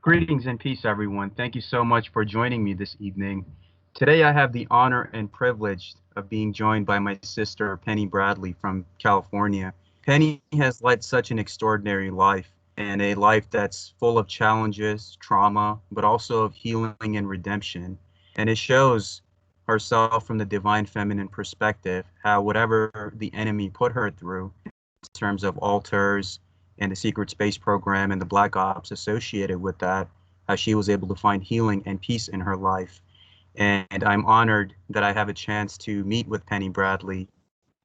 Greetings and peace, everyone. Thank you so much for joining me this evening. Today, I have the honor and privilege of being joined by my sister, Penny Bradley from California. Penny has led such an extraordinary life, and a life that's full of challenges, trauma, but also of healing and redemption. And it shows herself from the divine feminine perspective, how whatever the enemy put her through in terms of altars and the secret space program and the black ops associated with that, how she was able to find healing and peace in her life. And I'm honored that I have a chance to meet with Penny Bradley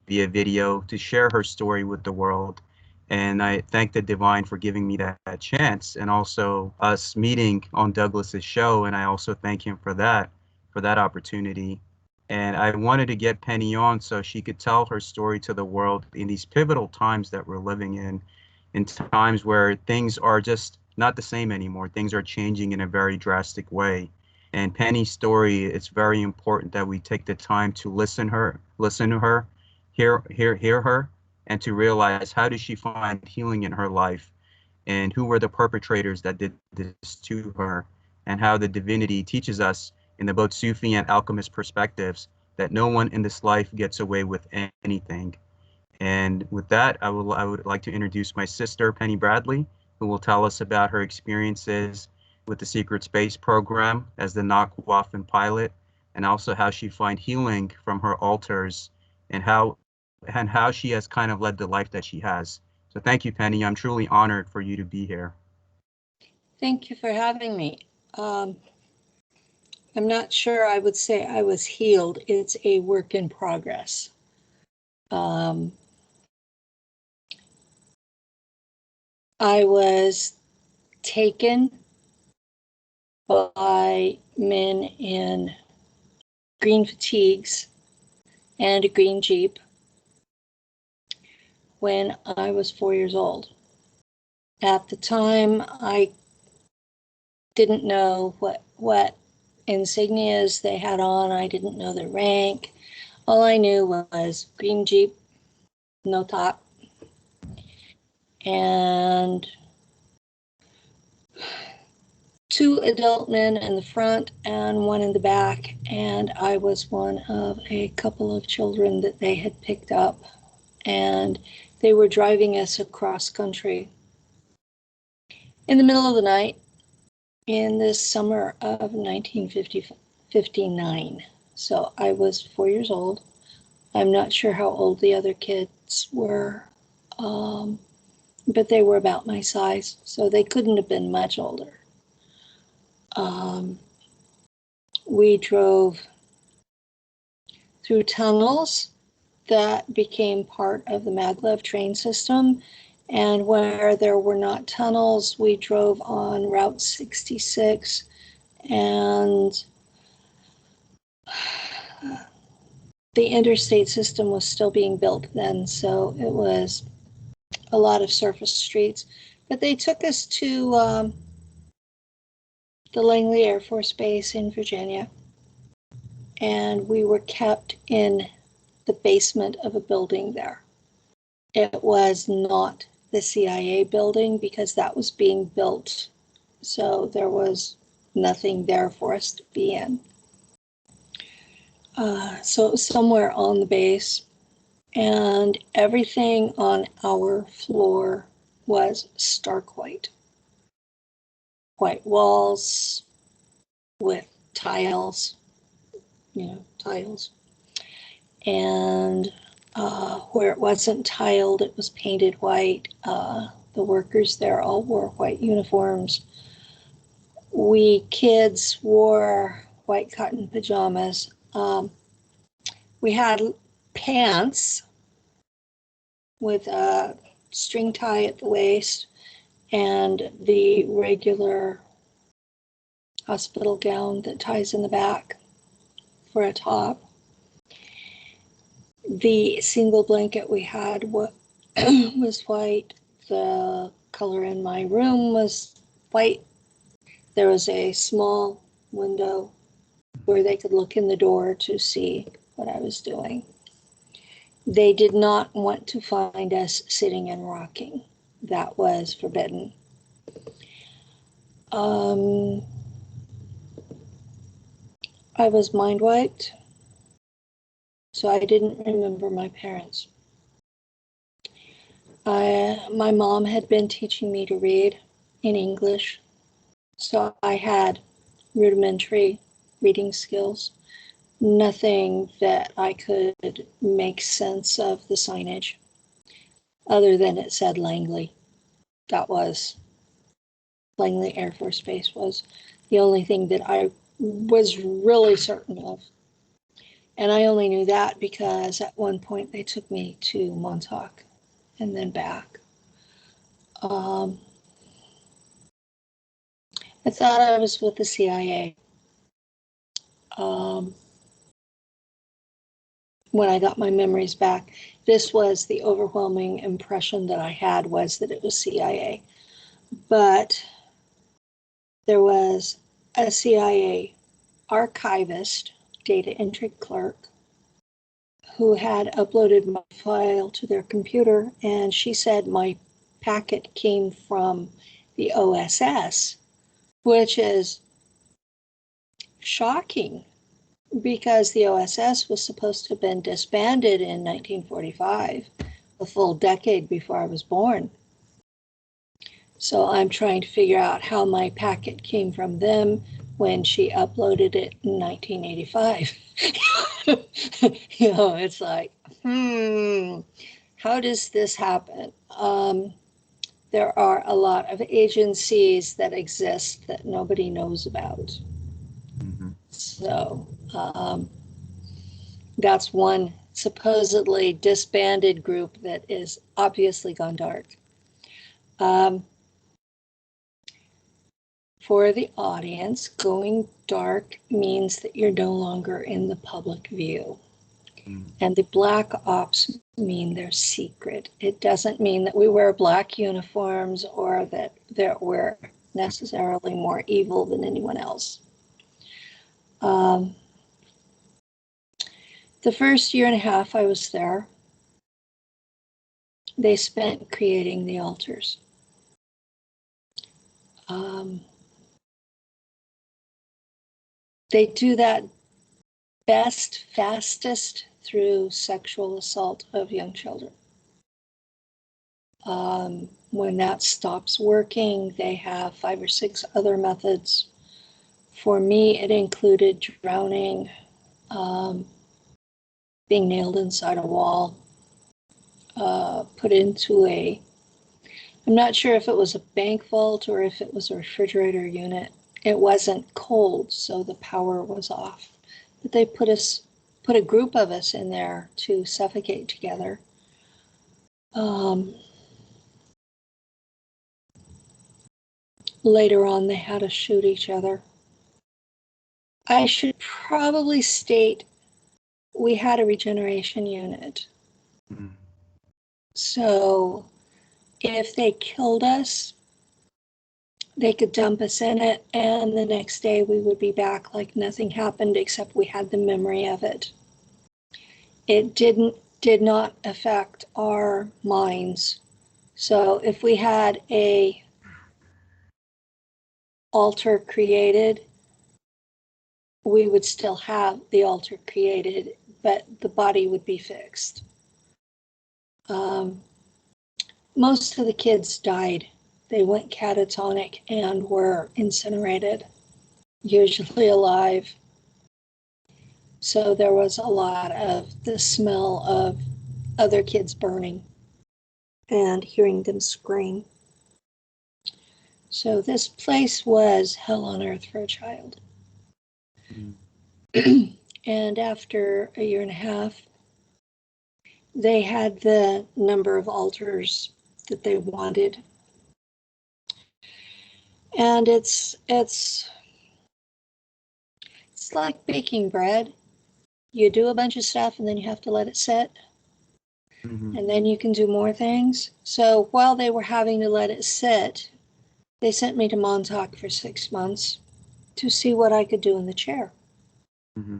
via video to share her story with the world. And I thank the divine for giving me that chance, and also us meeting on Douglas's show. And I also thank him for that opportunity. And I wanted to get Penny on so she could tell her story to the world in these pivotal times that we're living in times where things are just not the same anymore. Things are changing in a very drastic way. And Penny's story, it's very important that we take the time to listen to her, hear her, and to realize, how did she find healing in her life, and who were the perpetrators that did this to her, and how the divinity teaches us in the both Sufi and alchemist perspectives that no one in this life gets away with anything. And with that, I would like to introduce my sister, Penny Bradley, who will tell us about her experiences with the secret space program as the Nakwafen pilot, and also how she find healing from her altars, and how she has kind of led the life that she has. So thank you, Penny. I'm truly honored for you to be here. Thank you for having me. I'm not sure I would say I was healed. It's a work in progress. I was taken by men in green fatigues and a green Jeep when I was 4 years old. At the time, I didn't know what insignias they had on. I didn't know their rank. All I knew was green Jeep, no top, and 2 adult men in the front and 1 in the back, and I was one of a couple of children that they had picked up, and they were driving us across country in the middle of the night in the summer of 1959. So I was 4 years old. I'm not sure how old the other kids were, but they were about my size, so they couldn't have been much older. We drove through tunnels that became part of the maglev train system, and where there were not tunnels, we drove on Route 66, and the interstate system was still being built then, so it was a lot of surface streets. But they took us to the Langley Air Force Base in Virginia, and we were kept in the basement of a building there. It was not the CIA building because that was being built, so there was nothing there for us to be in. So it was somewhere on the base, and everything on our floor was stark white. White walls with tiles, and where it wasn't tiled, it was painted white. The workers there all wore white uniforms. We kids wore white cotton pajamas. We had pants with a string tie at the waist and the regular hospital gown that ties in the back for a top. The single blanket we had was white. The color in my room was white. There was a small window where they could look in the door to see what I was doing. They did not want to find us sitting and rocking. That was forbidden. I was mind wiped, so I didn't remember my parents. My mom had been teaching me to read in English, so I had rudimentary reading skills. Nothing that I could make sense of the signage, other than it said Langley. That was Langley Air Force Base was the only thing that I was really certain of. And I only knew that because at one point they took me to Montauk and then back. I thought I was with the CIA. When I got my memories back, this was the overwhelming impression that I had, was that it was CIA. But there was a CIA archivist, data entry clerk, who had uploaded my file to their computer, and she said my packet came from the OSS, which is shocking because the OSS was supposed to have been disbanded in 1945, a full decade before I was born. So I'm trying to figure out how my packet came from them when she uploaded it in 1985. It's like, how does this happen? There are a lot of agencies that exist that nobody knows about. Mm-hmm. So that's one supposedly disbanded group that is obviously gone dark. For the audience, going dark means that you're no longer in the public view. Mm-hmm. And the black ops mean they're secret. It doesn't mean that we wear black uniforms or that we're necessarily more evil than anyone else. The first year and a half I was there, they spent creating the altars. They do that best, fastest through sexual assault of young children. When that stops working, they have 5 or 6 other methods. For me, it included drowning, being nailed inside a wall, put into I'm not sure if it was a bank vault or if it was a refrigerator unit. It wasn't cold, so the power was off. But they put a group of us in there to suffocate together. Later on, they had us shoot each other. I should probably state we had a regeneration unit. Mm-hmm. So if they killed us, they could dump us in it, and the next day we would be back like nothing happened, except we had the memory of it. It did not affect our minds. So if we had a altar created, we would still have the altar created, but the body would be fixed. Most of the kids died. They went catatonic and were incinerated, usually alive. So there was a lot of the smell of other kids burning and hearing them scream. So this place was hell on earth for a child. Mm-hmm. And after a year and a half, they had the number of altars that they wanted. And it's like baking bread. You do a bunch of stuff and then you have to let it sit. Mm-hmm. And then you can do more things. So while they were having to let it sit, they sent me to Montauk for 6 months to see what I could do in the chair. Mm-hmm.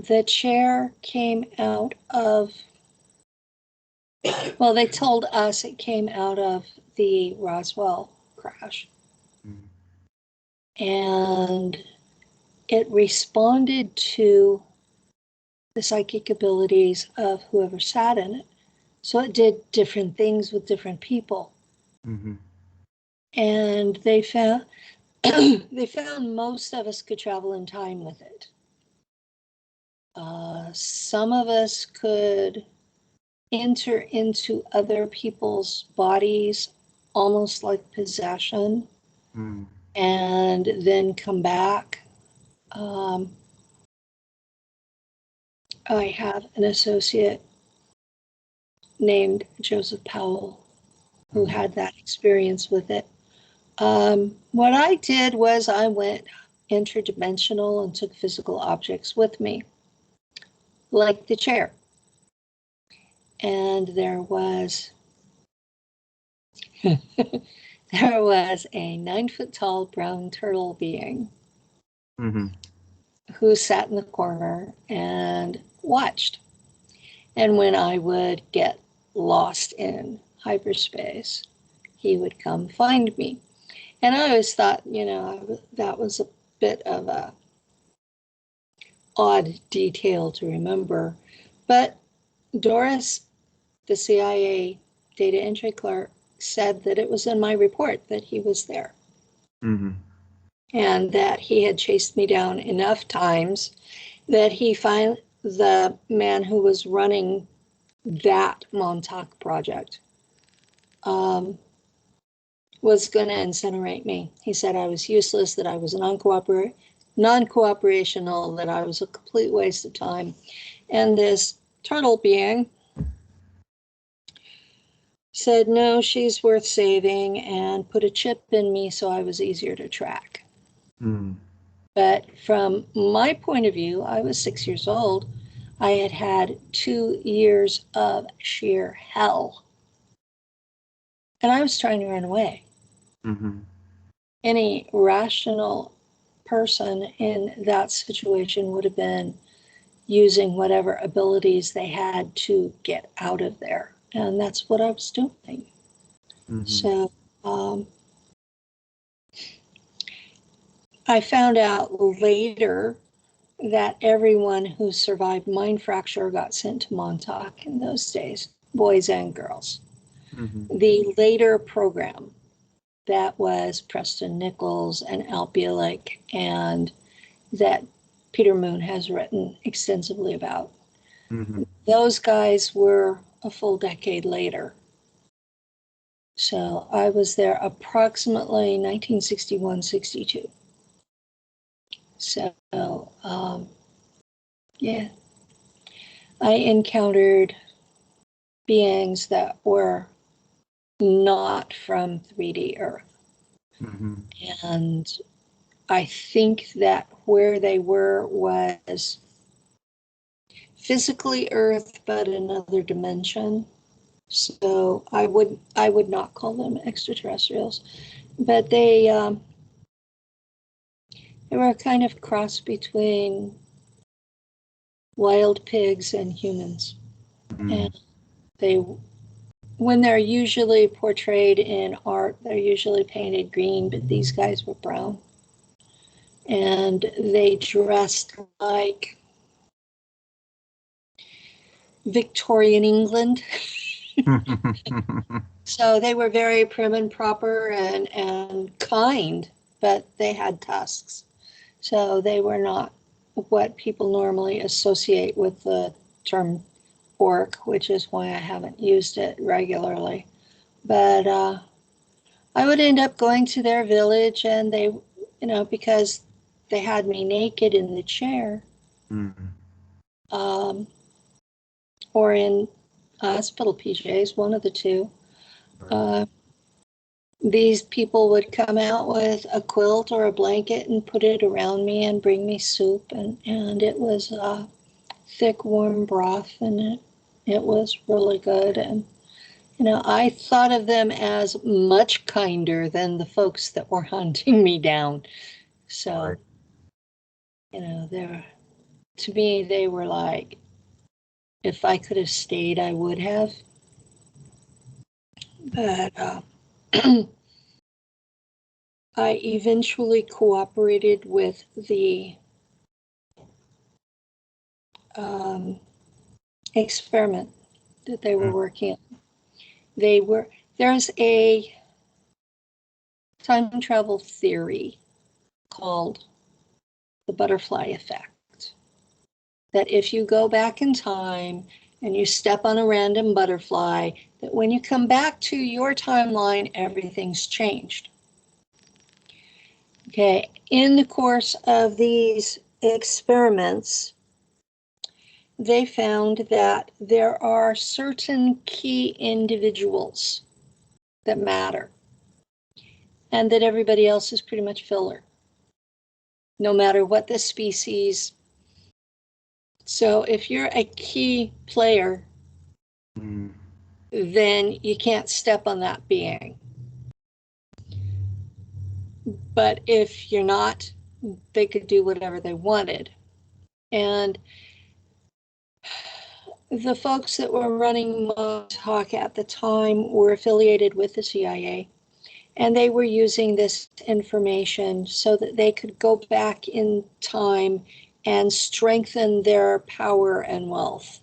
The chair came out of, well, they told us it came out of the Roswell crash. Mm-hmm. and it responded to the psychic abilities of whoever sat in it. So it did different things with different people. Mm-hmm. And they found they found most of us could travel in time with it. Some of us could enter into other people's bodies almost like possession, and then come back. I have an associate named Joseph Powell who had that experience with it. What I did was I went interdimensional and took physical objects with me, like the chair. And there was there was a 9-foot tall brown turtle being who sat in the corner and watched. And when I would get lost in hyperspace, he would come find me. And I always thought, that was a bit of a odd detail to remember. But Doris, the CIA data entry clerk, said that it was in my report that he was there. And that he had chased me down enough times that he found the man who was running that Montauk project was going to incinerate me. He said I was useless, that I was non-cooperational, that I was a complete waste of time. And this turtle being said, no, she's worth saving, and put a chip in me so I was easier to track. But from my point of view, I was 6 years old. I had had 2 years of sheer hell. And I was trying to run away. Any rational person in that situation would have been using whatever abilities they had to get out of there. And that's what I was doing. So I found out later that everyone who survived mind fracture got sent to Montauk in those days, boys and girls. The later program, that was Preston Nichols and Al Bielek, and that Peter Moon has written extensively about. Those guys were a full decade later. So I was there approximately 1961-62. So, yeah, I encountered beings that were not from 3D Earth. And I think that where they were was physically Earth, but another dimension. So I would not call them extraterrestrials, but they were kind of cross between wild pigs and humans. And when they're usually portrayed in art, they're usually painted green, but these guys were brown. And they dressed like Victorian England. So they were very prim and proper and kind, but they had tusks. So they were not what people normally associate with the term orc, which is why I haven't used it regularly. But I would end up going to their village, and they, because they had me naked in the chair, or in hospital PJs, one of the two. These people would come out with a quilt or a blanket and put it around me and bring me soup, and it was thick, warm broth, and it was really good. And I thought of them as much kinder than the folks that were hunting me down. So, to me, they were like, if I could have stayed, I would have. But I eventually cooperated with the experiment that they were working on. There's a time travel theory called the butterfly effect. That if you go back in time and you step on a random butterfly, that when you come back to your timeline, everything's changed. Okay, in the course of these experiments, they found that there are certain key individuals that matter, and that everybody else is pretty much filler, no matter what the species. So if you're a key player, then you can't step on that being. But if you're not, they could do whatever they wanted. And the folks that were running Montauk at the time were affiliated with the CIA, and they were using this information so that they could go back in time and strengthen their power and wealth.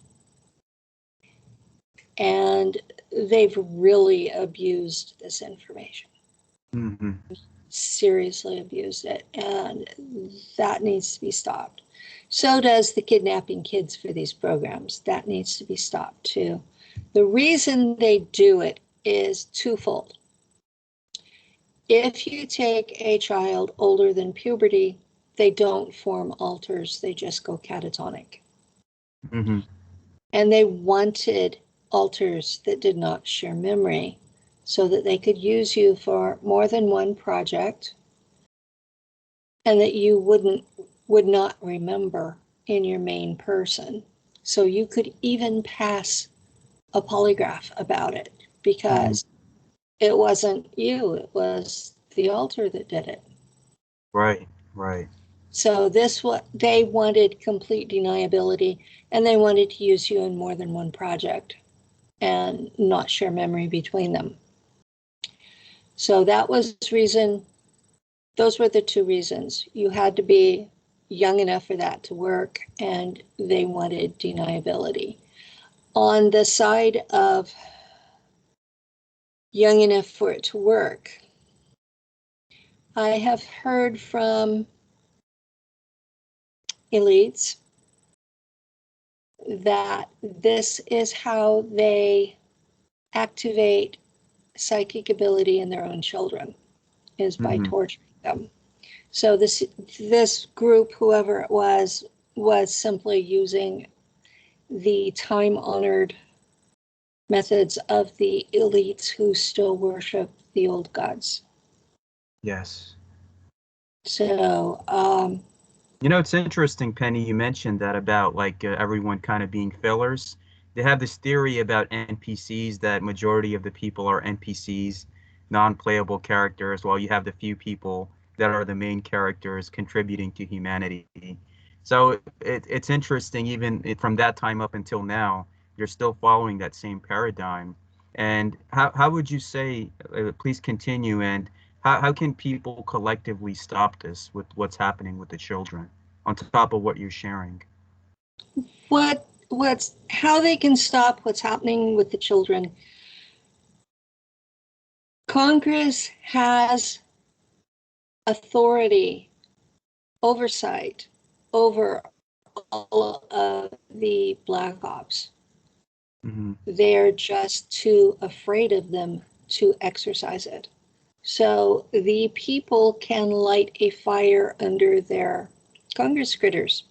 And they've really abused this information. Mm-hmm. Seriously abused it, and that needs to be stopped. So does the kidnapping kids for these programs. That needs to be stopped too. The reason they do it is twofold. If you take a child older than puberty, they don't form alters, they just go catatonic. Mm-hmm. And they wanted alters that did not share memory so that they could use you for more than one project and that you would not remember in your main person. So you could even pass a polygraph about it because it wasn't you, it was the alter that did it. Right, right. So they wanted complete deniability, and they wanted to use you in more than one project and not share memory between them. So that was those were the two reasons. You had to be young enough for that to work, and they wanted deniability. On the side of young enough for it to work, I have heard from elites that this is how they activate psychic ability in their own children, is by torturing them. So this group, whoever it was simply using the time-honored methods of the elites who still worship the old gods. Yes. So, it's interesting, Penny, you mentioned that about everyone kind of being fillers. They have this theory about NPCs, that majority of the people are NPCs, non-playable characters, while you have the few people that are the main characters contributing to humanity. So it's interesting, even from that time up until now, you're still following that same paradigm. And how would you say, please continue, and how can people collectively stop this with what's happening with the children, on top of what you're sharing? How they can stop what's happening with the children? Congress has authority, oversight over all of the black ops. Mm-hmm. They're just too afraid of them to exercise it. So the people can light a fire under their Congress critters.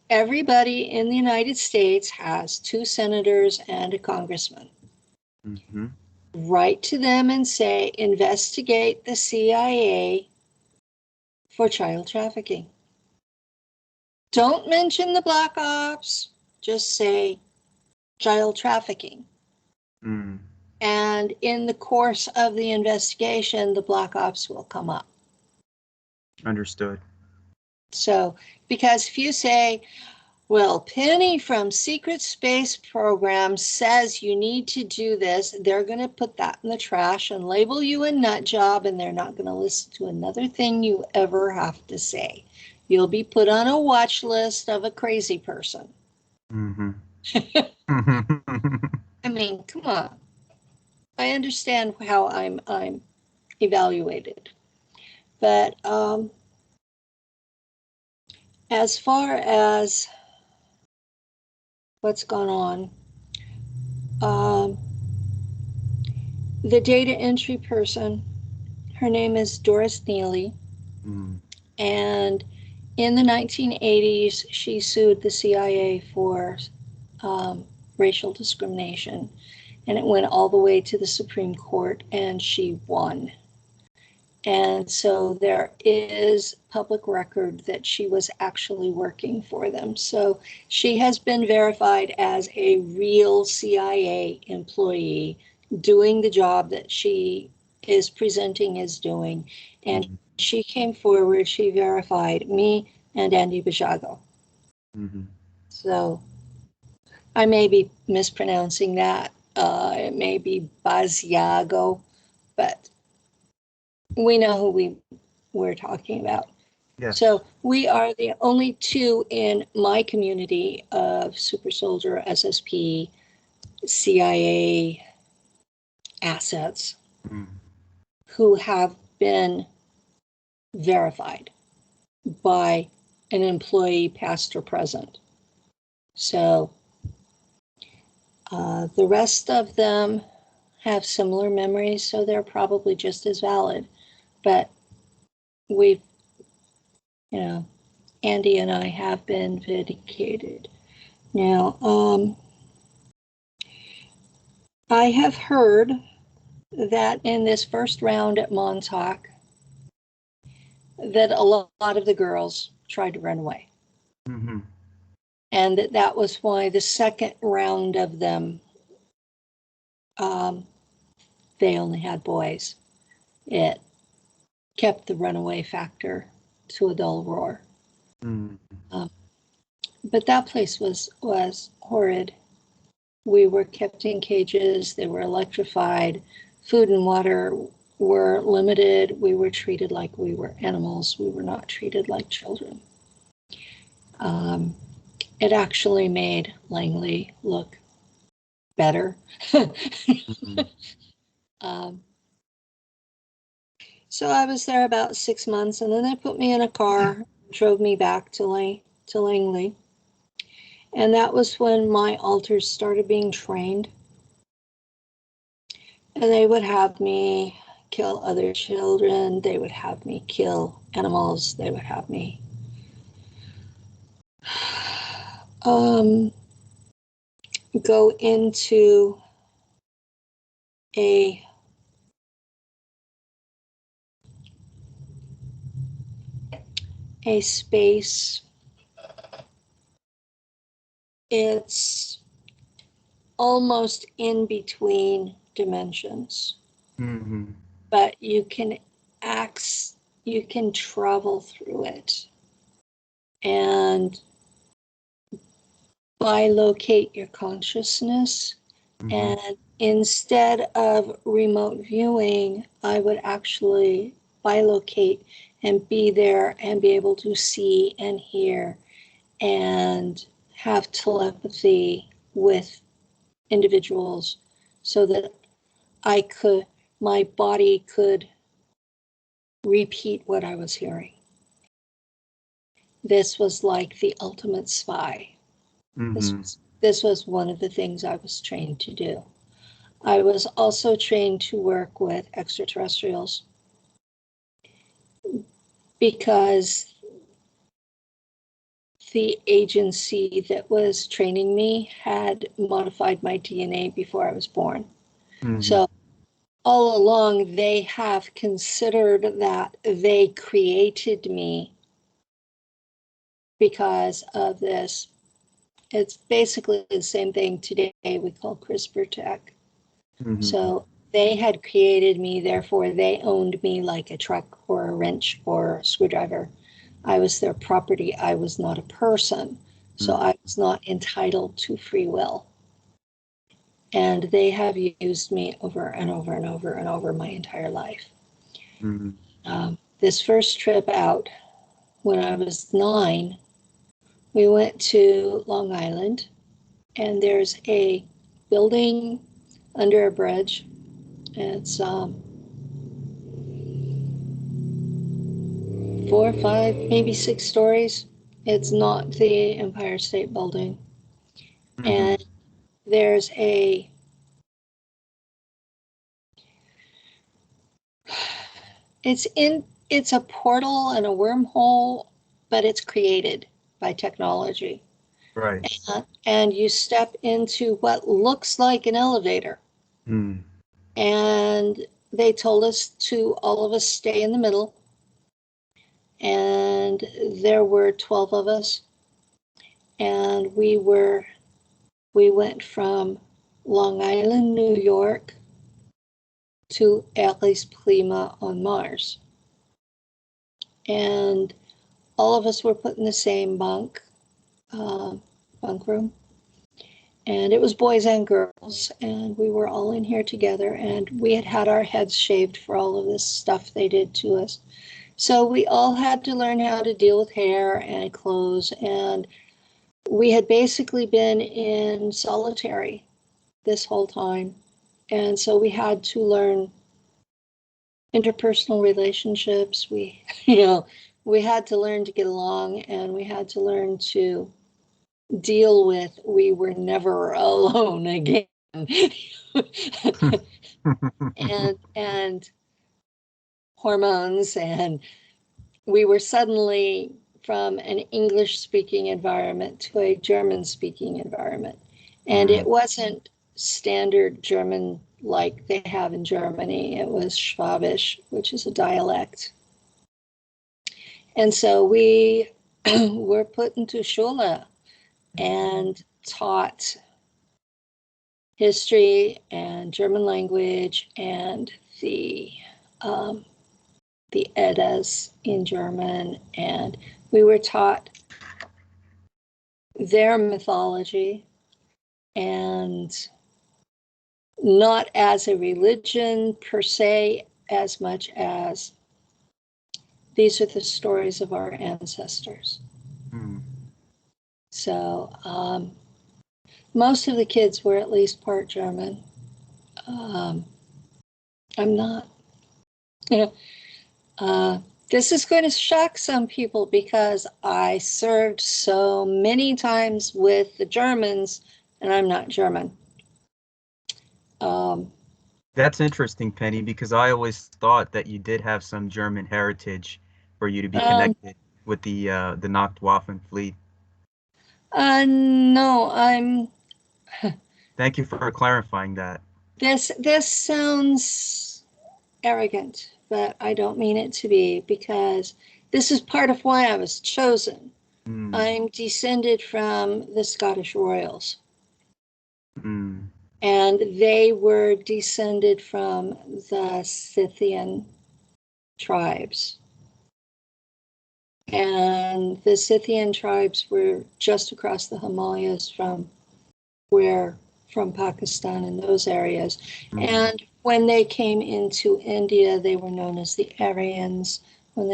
Everybody in the United States has 2 senators and a congressman. Mm-hmm. Write to them and say, investigate the CIA for child trafficking. Don't mention the black ops, just say child trafficking. And in the course of the investigation, the black ops will come up. Understood. So, because if you say, Well, Penny from Secret Space Program says you need to do this. They're going to put that in the trash and label you a nut job, and they're not going to listen to another thing you ever have to say. You'll be put on a watch list of a crazy person. Mm-hmm. I mean, come on. I understand how I'm evaluated. But as far as what's gone on, the data entry person, her name is Doris Neely, and in the 1980s, she sued the CIA for racial discrimination, and it went all the way to the Supreme Court, and she won. And so there is public record that she was actually working for them. So she has been verified as a real CIA employee doing the job that she is presenting as doing. And she came forward, she verified me and Andy Bajago. So I may be mispronouncing that. It may be Baziago, but we know who we're talking about. Yes. So we are the only two in my community of super soldier, SSP, CIA assets who have been verified by an employee, past or present. So the rest of them have similar memories, so they're probably just as valid. But we've, Andy and I have been vindicated. Now, I have heard that in this first round at Montauk, that a lot of the girls tried to run away. And that was why the second round of them, they only had boys. It kept the runaway factor to a dull roar. But that place was horrid. We were kept in cages. They were electrified. Food and water were limited. We were treated like we were animals. We were not treated like children. It actually made Langley look better. So I was there about 6 months, and then they put me in a car, drove me back to Langley. And that was when my alters started being trained. And they would have me kill other children. They would have me kill animals. They would have me go into a space. It's almost in between dimensions, but you can travel through it and bilocate your consciousness. And instead of remote viewing, I would actually bilocate and be there and be able to see and hear and have telepathy with individuals, so that my body could repeat what I was hearing. This was like the ultimate spy. This was one of the things I was trained to do. I was also trained to work with extraterrestrials because the agency that was training me had modified my DNA before I was born. So all along, they have considered that they created me because of this. It's basically the same thing today we call CRISPR tech. So they had created me, therefore they owned me like a truck or a wrench or a screwdriver. I was their property. I was not a person. So I was not entitled to free will. And they have used me over and over and over and over my entire life. This first trip out, when I was 9, we went to Long Island, and there's a building under a bridge. It's 4 or 5, maybe 6 stories. It's not the Empire State Building. And there's it's a portal and a wormhole, but it's created by technology. Right. And you step into what looks like an elevator. And they told us to, all of us, stay in the middle. And there were 12 of us. And we went from Long Island, New York to Alice Plima on Mars. And all of us were put in the same bunk room. And it was boys and girls, and we were all in here together, and we had our heads shaved for all of this stuff they did to us. So we all had to learn how to deal with hair and clothes, and we had basically been in solitary this whole time. And so we had to learn interpersonal relationships. We had to learn to get along, and we had to learn to deal with, we were never alone again. and hormones, and we were suddenly from an English speaking environment to a German speaking environment. And it wasn't standard German like they have in Germany. It was Schwabish, which is a dialect. And so we were put into Schule and taught history and German language and the Eddas in German, and we were taught their mythology, and not as a religion per se, as much as these are the stories of our ancestors. So most of the kids were at least part German. I'm not. This is going to shock some people because I served so many times with the Germans, and I'm not German. That's interesting, Penny, because I always thought that you did have some German heritage for you to be connected with the Nachtwaffen fleet. No, I'm. Thank you for clarifying that. This sounds arrogant, but I don't mean it to be, because this is part of why I was chosen. I'm descended from the Scottish royals. And they were descended from the Scythian tribes. And the Scythian tribes were just across the Himalayas from Pakistan and those areas. And when they came into India, they were known as the Aryans. When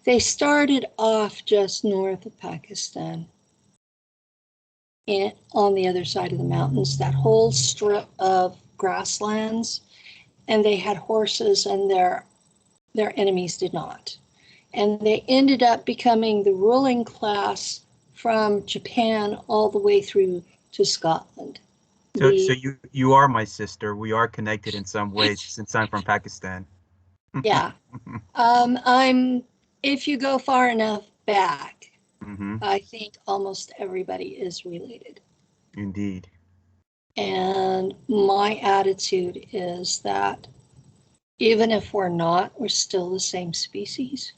they started off just north of Pakistan, on the other side of the mountains, that whole strip of grasslands, and they had horses, and their enemies did not. And they ended up becoming the ruling class from Japan all the way through to Scotland. So you are my sister. We are connected in some ways since I'm from Pakistan. Yeah. If you go far enough back, I think almost everybody is related. Indeed. And my attitude is that even if we're not, we're still the same species.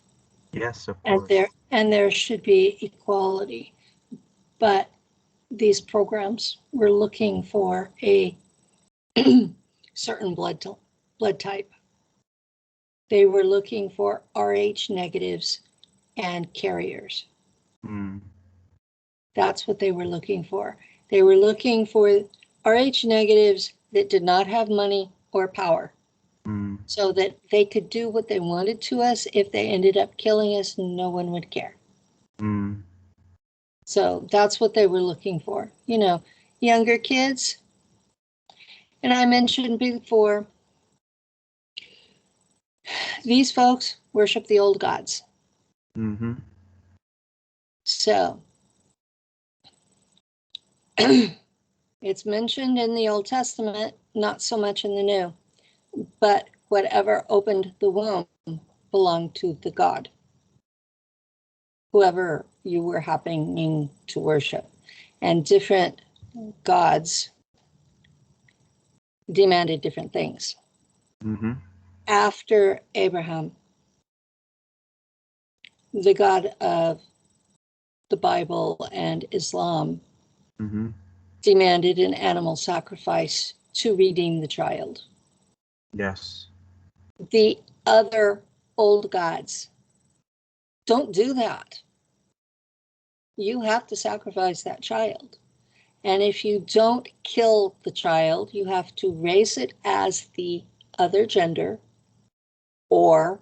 Yes, of course. And there should be equality. But these programs were looking for a certain blood type. They were looking for Rh negatives and carriers. Mm. That's what they were looking for. They were looking for Rh negatives that did not have money or power, so that they could do what they wanted to us. If they ended up killing us, no one would care. Mm. So that's what they were looking for. You know, younger kids. And I mentioned before, these folks worship the old gods. Mm-hmm. So it's mentioned in the Old Testament, not so much in the New, but whatever opened the womb belonged to the god, whoever you were happening to worship. And different gods demanded different things. Mm-hmm. After Abraham, the God of the Bible and Islam Mm-hmm. demanded an animal sacrifice to redeem the child. Yes. The other old gods don't do that. You have to sacrifice that child. And if you don't kill the child, you have to raise it as the other gender or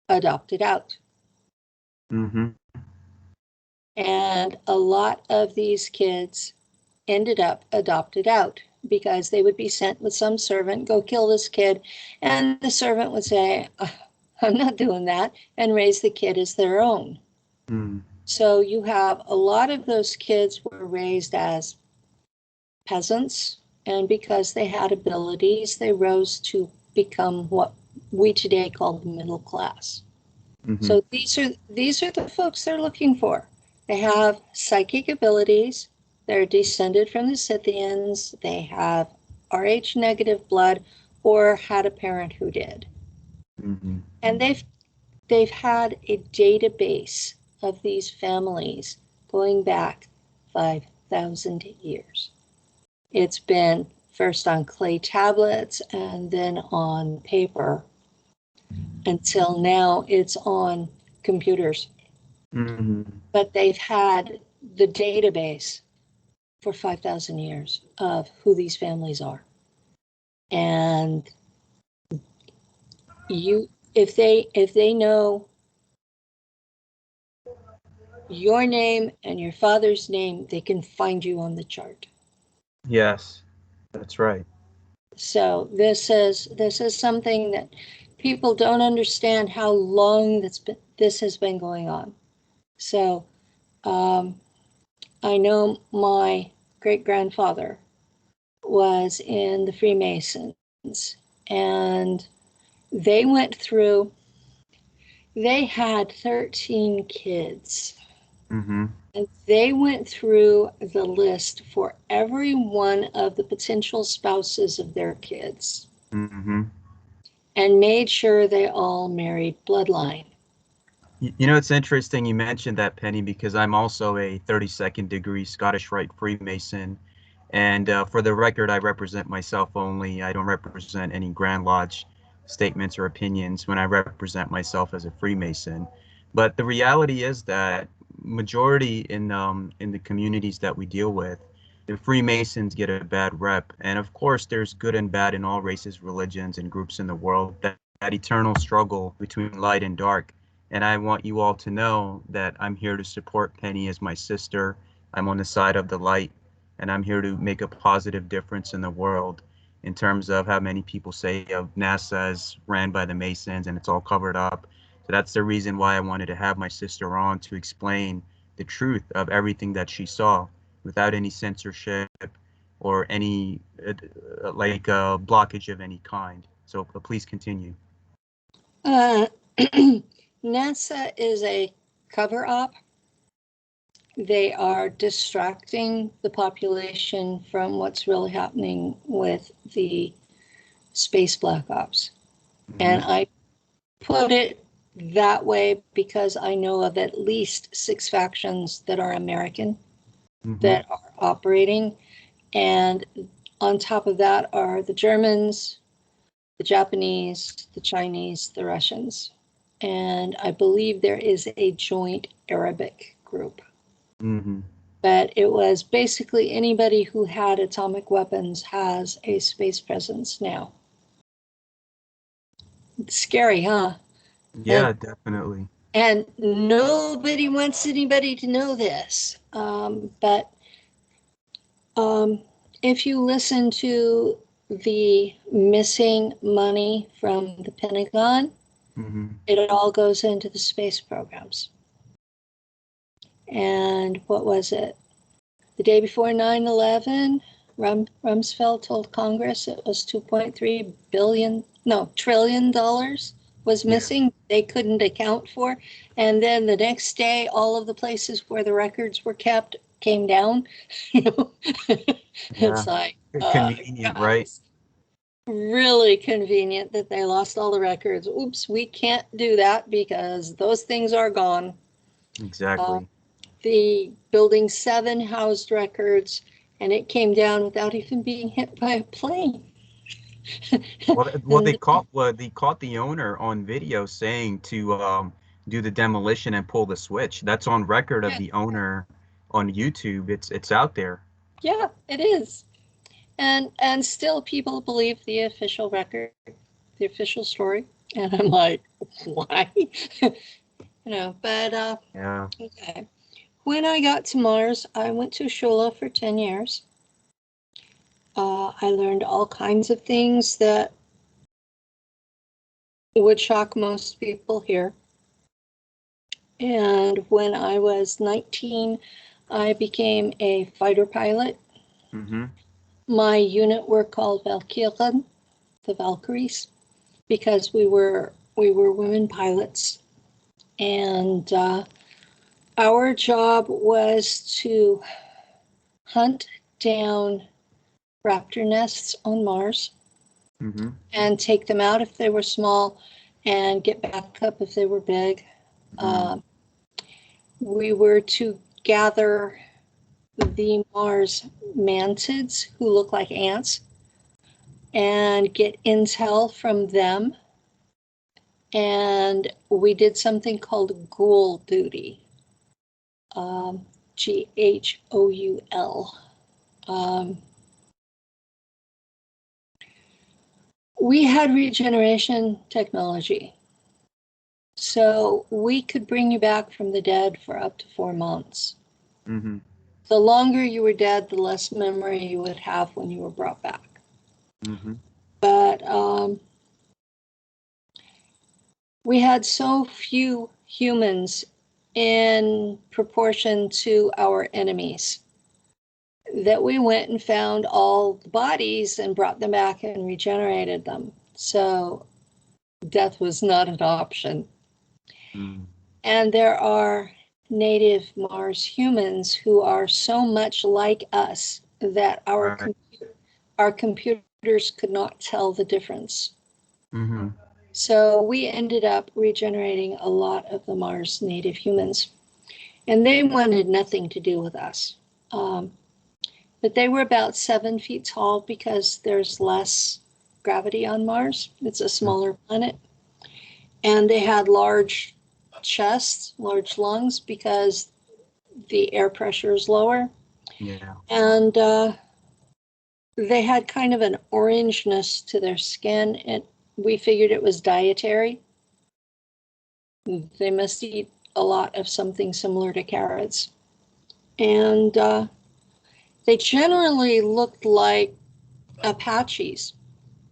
adopt it out. Mm-hmm. And a lot of these kids ended up adopted out because they would be sent with some servant, go kill this kid. And the servant would say, I'm not doing that, and raise the kid as their own. Mm. So you have a lot of those kids were raised as peasants, and because they had abilities, they rose to become what we today call the middle class. Mm-hmm. So these are the folks they're looking for. They have psychic abilities. They're descended from the Scythians. They have Rh negative blood or had a parent who did. Mm-hmm. And they've had a database of these families going back 5,000 years. It's been first on clay tablets and then on paper. Until now, it's on computers. Mm-hmm. But they've had the database for 5,000 years of who these families are. And if they know your name and your father's name, they can find you on the chart. Yes, that's right. So this is something that people don't understand how long this has been going on. So I know my great-grandfather was in the Freemasons, and they had 13 kids. Mm-hmm. And they went through the list for every one of the potential spouses of their kids Mm-hmm. and made sure they all married bloodline. You know, it's interesting you mentioned that, Penny, because I'm also a 32nd degree Scottish Rite Freemason. And for the record, I represent myself only. I don't represent any Grand Lodge statements or opinions when I represent myself as a Freemason. But the reality is that majority in the communities that we deal with, the Freemasons get a bad rep. And of course, there's good and bad in all races, religions, and groups in the world. That eternal struggle between light and dark. And I want you all to know that I'm here to support Penny as my sister. I'm on the side of the light, and I'm here to make a positive difference in the world in terms of how many people say of NASA is ran by the Masons and it's all covered up. So that's the reason why I wanted to have my sister on to explain the truth of everything that she saw without any censorship or any blockage of any kind. So please continue. NASA is a cover-up. They are distracting the population from what's really happening with the space black ops. Mm-hmm. And I put it that way because I know of at least 6 factions that are American Mm-hmm. that are operating. And on top of that are the Germans, the Japanese, the Chinese, the Russians. and I believe there is a joint Arabic group. Mm-hmm. But it was basically anybody who had atomic weapons has a space presence now. It's scary, huh? Yeah, definitely. And nobody wants anybody to know this. But if you listen to the missing money from the Pentagon, Mm-hmm. it all goes into the space programs. And what was it? The day before 9/11, Rumsfeld told Congress it was $2.3 trillion was missing. Yeah. They couldn't account for. And then the next day, all of the places where the records were kept came down. It's like convenient, right? Really convenient that they lost all the records. Oops, we can't do that because those things are gone. Exactly. The Building 7 housed records, and it came down without even being hit by a plane. Well, they caught the owner on video saying to do the demolition and pull the switch. That's on record of the owner on YouTube. It's out there. Yeah, it is. And still people believe the official record, the official story. And I'm like, why? But yeah. Okay. When I got to Mars, I went to Shula for 10 years. I learned all kinds of things that would shock most people here. And when I was 19, I became a fighter pilot. Mm-hmm. My unit were called Valkyren, the Valkyries, because we were women pilots. And our job was to hunt down raptor nests on Mars. Mm-hmm. And take them out if they were small and get back up if they were big. Mm-hmm. We were to gather the Mars mantids who look like ants and get intel from them. And we did something called ghoul duty, GHOUL. We had regeneration technology. So we could bring you back from the dead for up to 4 months. Mm-hmm. The longer you were dead, the less memory you would have when you were brought back. Mm-hmm. But we had so few humans in proportion to our enemies that we went and found all the bodies and brought them back and regenerated them. So death was not an option. Mm-hmm. And there are native Mars humans who are so much like us that our computers could not tell the difference. Mm-hmm. So we ended up regenerating a lot of the Mars native humans, and they wanted nothing to do with us. But they were about 7 feet tall because there's less gravity on Mars. It's a smaller planet. And they had large chests, large lungs, because the air pressure is lower. Yeah. And they had kind of an orangeness to their skin. And we figured it was dietary. They must eat a lot of something similar to carrots. And they generally looked like Apaches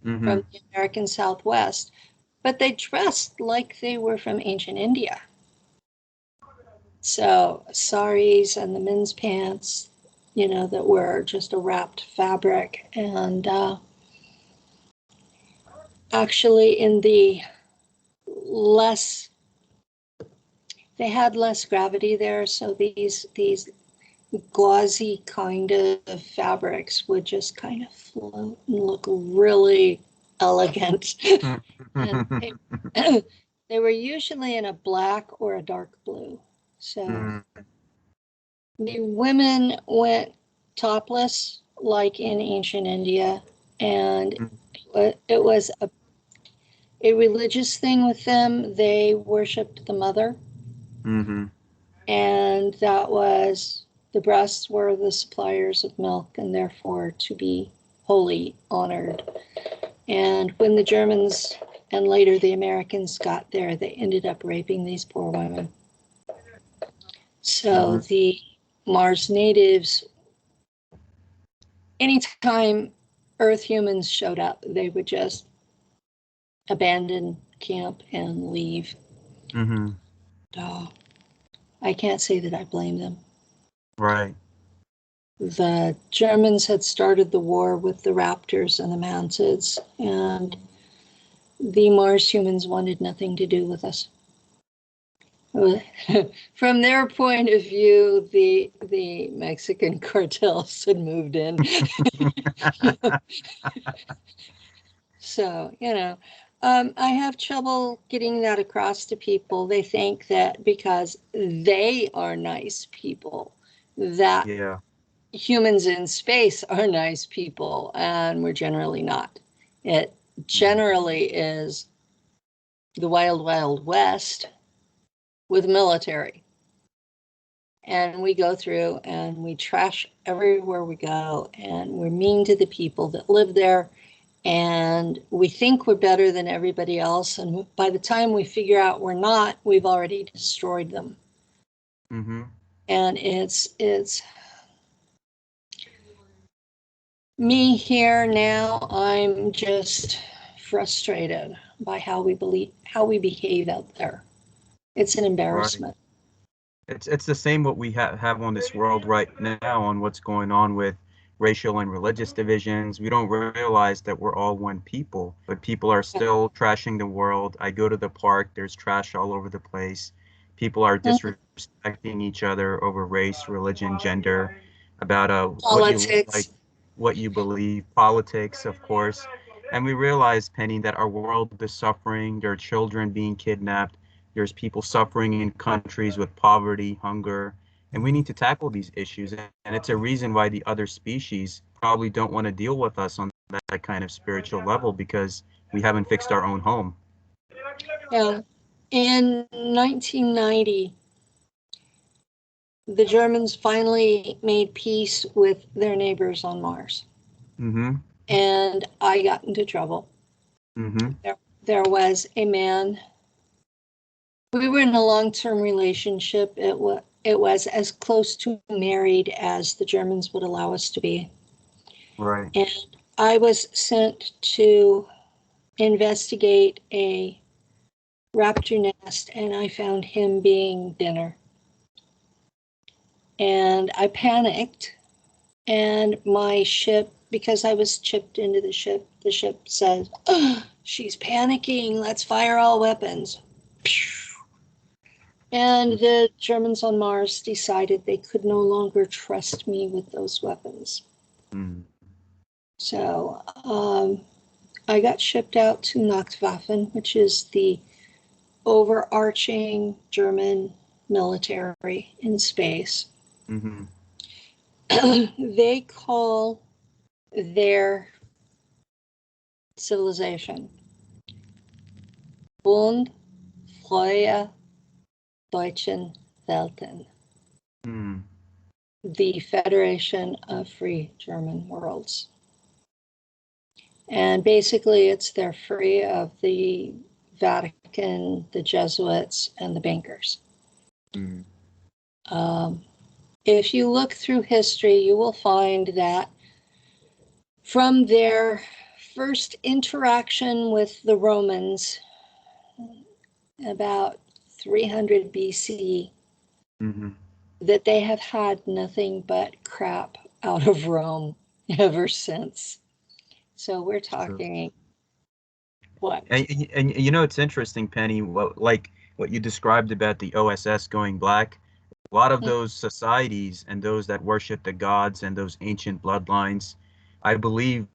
from the American Southwest, but they dressed like they were from ancient India. So saris and the men's pants, that were just a wrapped fabric. And actually in the they had less gravity there, so these gauzy kind of fabrics would just kind of float and look really elegant. And they were usually in a black or a dark blue. So the women went topless like in ancient India, and it was a religious thing with them. They worshipped the mother. Mm-hmm. And that was, the breasts were the suppliers of milk and therefore to be wholly honored. And when the Germans and later the Americans got there, they ended up raping these poor women. So the Mars natives, anytime Earth humans showed up, they would just abandon camp and leave. Mm-hmm. Oh, I can't say that I blame them. Right. The Germans had started the war with the raptors and the mantids, and the Mars humans wanted nothing to do with us. From their point of view, the Mexican cartels had moved in. So, I have trouble getting that across to people. They think that because they are nice people, that Yeah. humans in space are nice people, and we're generally not. It generally is the wild, wild west with military. And we go through and we trash everywhere we go, and we're mean to the people that live there, and we think we're better than everybody else. And by the time we figure out we're not, we've already destroyed them. Mm-hmm. And it's me here now. I'm just frustrated by how we behave out there. It's an embarrassment. It's the same what we have on this world right now on what's going on with racial and religious divisions. We don't realize that we're all one people, but people are still trashing the world. I go to the park, there's trash all over the place. People are disrespecting each other over race, religion, gender, about what you look like, Politics. what you believe, politics, of course. And we realize, Penny, that our world is suffering. There are children being kidnapped. There's people suffering in countries with poverty, hunger, and we need to tackle these issues. And it's a reason why the other species probably don't want to deal with us on that kind of spiritual level, because we haven't fixed our own home. Yeah. In 1990, the Germans finally made peace with their neighbors on Mars. Mm-hmm. And I got into trouble. Mm-hmm. There was a man. We were in a long-term relationship. It was as close to married as the Germans would allow us to be. Right. And I was sent to investigate a raptor nest, and I found him being dinner. And I panicked, and my ship, because I was chipped into the ship said, oh, she's panicking, let's fire all weapons. And the Germans on Mars decided they could no longer trust me with those weapons. Mm. So I got shipped out to Nachtwaffen, which is the overarching German military in space. Mm-hmm. They call their civilization Bund Freie Deutschen Welten, Mm. the Federation of Free German Worlds. And basically, they're free of the Vatican, the Jesuits, and the bankers. Mm. If you look through history, you will find that from their first interaction with the Romans, about 300 BC, Mm-hmm. that they have had nothing but crap out of Rome ever since. So we're talking, what? And it's interesting, Penny, like what you described about the OSS going black. A lot of those societies and those that worship the gods and those ancient bloodlines, I believe,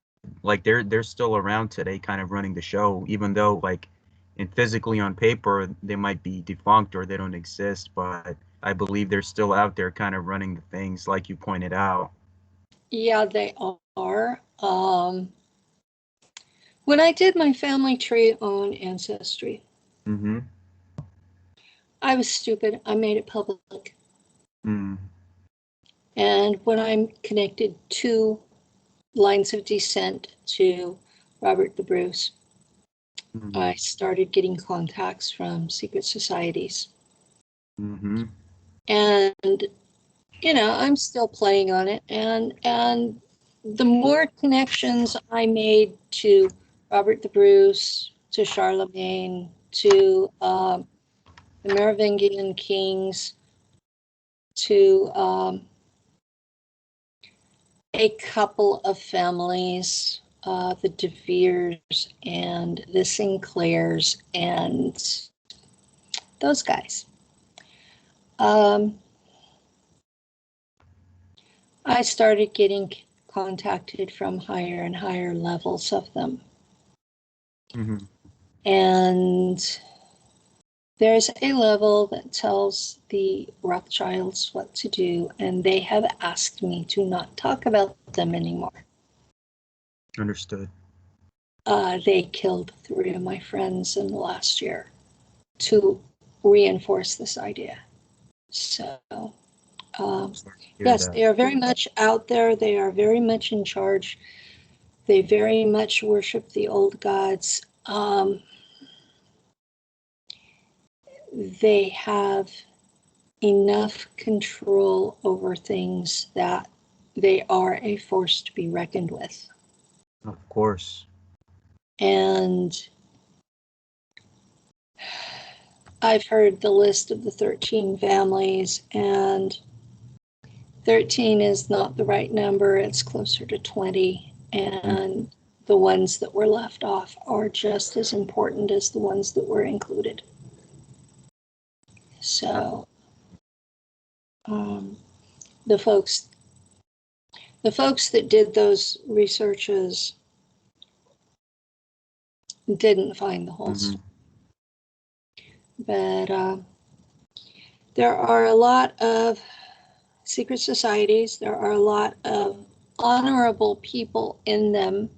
like they're still around today, kind of running the show, even though like in physically on paper they might be defunct or they don't exist, but I believe they're still out there kind of running the things like you pointed out. Yeah, they are. When I did my family tree on Ancestry, Mm-hmm. I was stupid. I made it public. Mm. And when I'm connected to lines of descent to Robert the Bruce, Mm-hmm. I started getting contacts from secret societies. Mm-hmm. And, I'm still playing on it. And the more connections I made to Robert the Bruce, to Charlemagne, to the Merovingian kings, to a couple of families, the De Veres and the Sinclairs and those guys. I started getting contacted from higher and higher levels of them. Mm-hmm. And there's a level that tells the Rothschilds what to do, and they have asked me to not talk about them anymore. Understood. They killed 3 of my friends in the last year to reinforce this idea. So, Sorry to hear yes, that. they are very much out there. They are very much in charge. They very much worship the old gods. They have enough control over things that they are a force to be reckoned with. Of course. And I've heard the list of the 13 families, and 13 is not the right number. It's closer to 20. And the ones that were left off are just as important as the ones that were included. So the folks that did those researches didn't find the whole story. But there are a lot of secret societies. There are a lot of honorable people in them.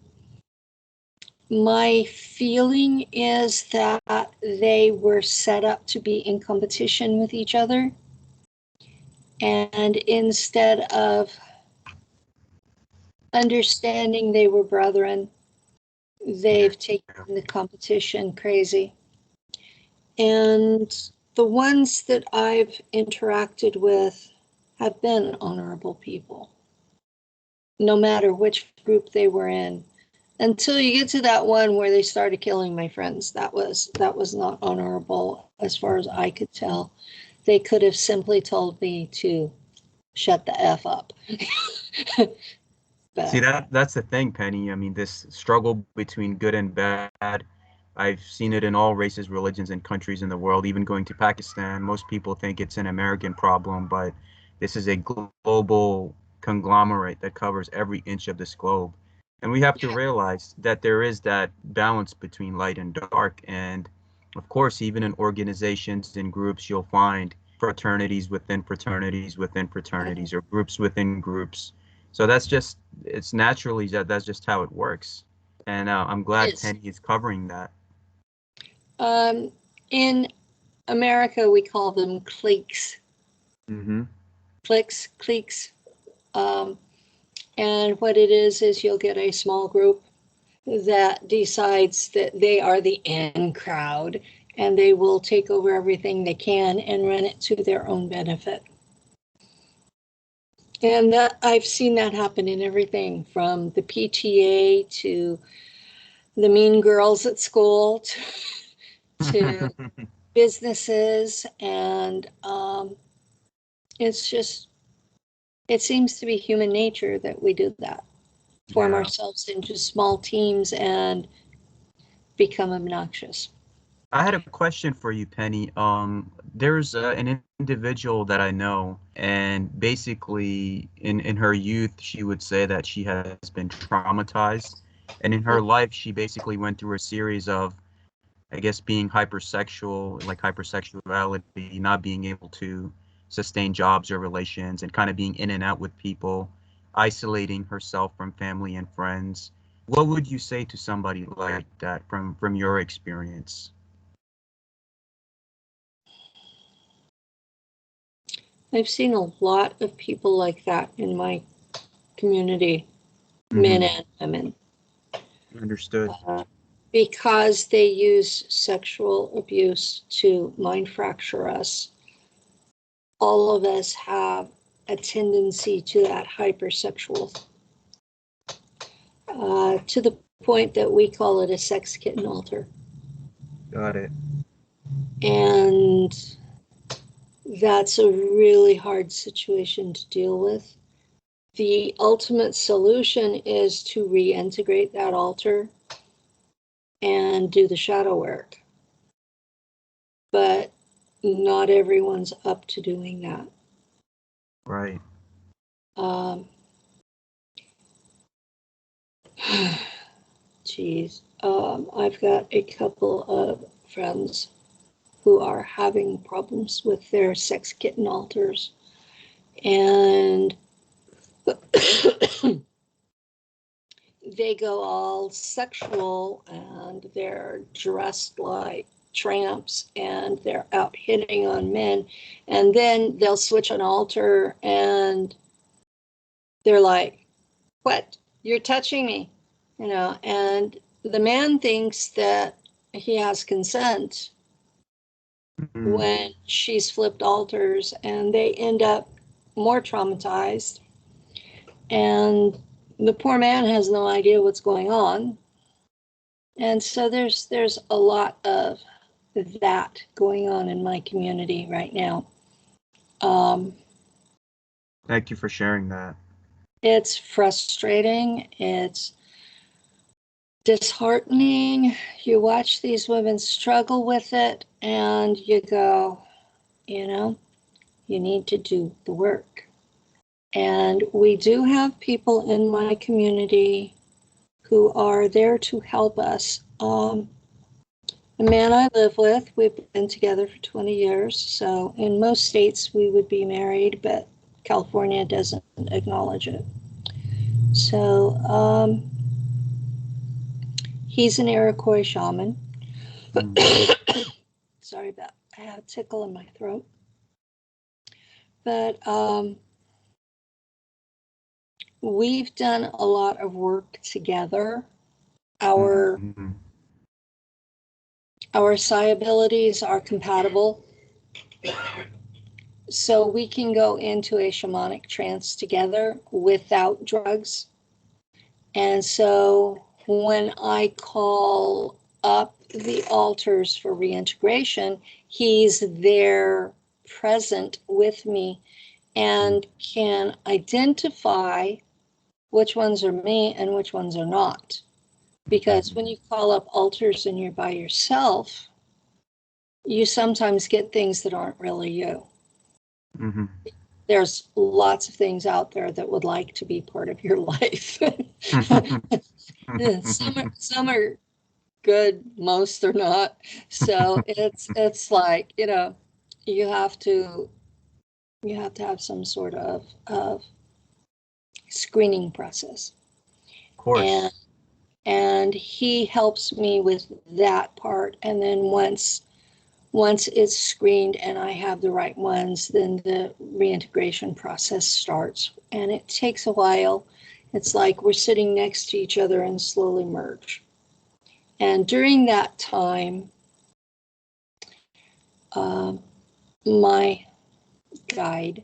My feeling is that they were set up to be in competition with each other. And instead of understanding they were brethren, they've taken the competition crazy. And the ones that I've interacted with have been honorable people, no matter which group they were in. Until you get to that one where they started killing my friends, that was not honorable as far as I could tell. They could have simply told me to shut the F up. See, But that's the thing, Penny. I mean, this struggle between good and bad, I've seen it in all races, religions, and countries in the world, even going to Pakistan. Most people think it's an American problem, but this is a global conglomerate that covers every inch of this globe. And we have to realize that there is that balance between light and dark. And of course, even in organizations and groups, you'll find fraternities within fraternities within fraternities, or groups within groups. So it's naturally that's just how it works. And I'm glad it's Penny is covering that. in America we call them cliques. Mm-hmm. Cliques. Um, and what it is you'll get a small group that decides that they are the in crowd, and they will take over everything they can and run it to their own benefit. And that I've seen that happen in everything from the PTA to the mean girls at school to businesses. And it seems to be human nature that we do that, form Yeah. ourselves into small teams and become obnoxious. I had a question for you, Penny. There's an individual that I know, and basically in her youth, she would say that she has been traumatized. And in her life, she basically went through a series of, I guess, being hypersexual, like hypersexuality, not being able to sustain jobs or relations, and kind of being in and out with people, isolating herself from family and friends. What would you say to somebody like that from your experience? I've seen a lot of people like that in my community, men and women. Understood. Because they use sexual abuse to mind fracture us. All of us have a tendency to that hypersexual, to the point that we call it a sex kitten altar. Got it. And that's a really hard situation to deal with. The ultimate solution is to reintegrate that altar and do the shadow work. But not everyone's up to doing that. Right. Geez. I've got a couple of friends who are having problems with their sex kitten altars. And they go all sexual and they're dressed like tramps and they're out hitting on men. And then they'll switch an altar and they're like, "What? You're touching me," you know, and the man thinks that he has consent when she's flipped altars, and they end up more traumatized. And the poor man has no idea what's going on. And so there's a lot of that going on in my community right now. Thank you for sharing that. It's frustrating. It's disheartening. You watch these women struggle with it and you go, you know, you need to do the work. And we do have people in my community who are there to help us. The man I live with, we've been together for 20 years. So in most states we would be married, but California doesn't acknowledge it. So he's an Iroquois shaman. Sorry about, I have a tickle in my throat. But we've done a lot of work together. Our psi abilities are compatible. So we can go into a shamanic trance together without drugs. And so when I call up the altars for reintegration, he's there present with me and can identify which ones are me and which ones are not. Because when you call up altars and you're by yourself, you sometimes get things that aren't really you. There's lots of things out there that would like to be part of your life. Some are good, most are not. So it's like, you know, you have to have some sort of screening process. Of course. And he helps me with that part. And then once it's screened and I have the right ones, then the reintegration process starts. And it takes a while. It's like we're sitting next to each other and slowly merge. And during that time, my guide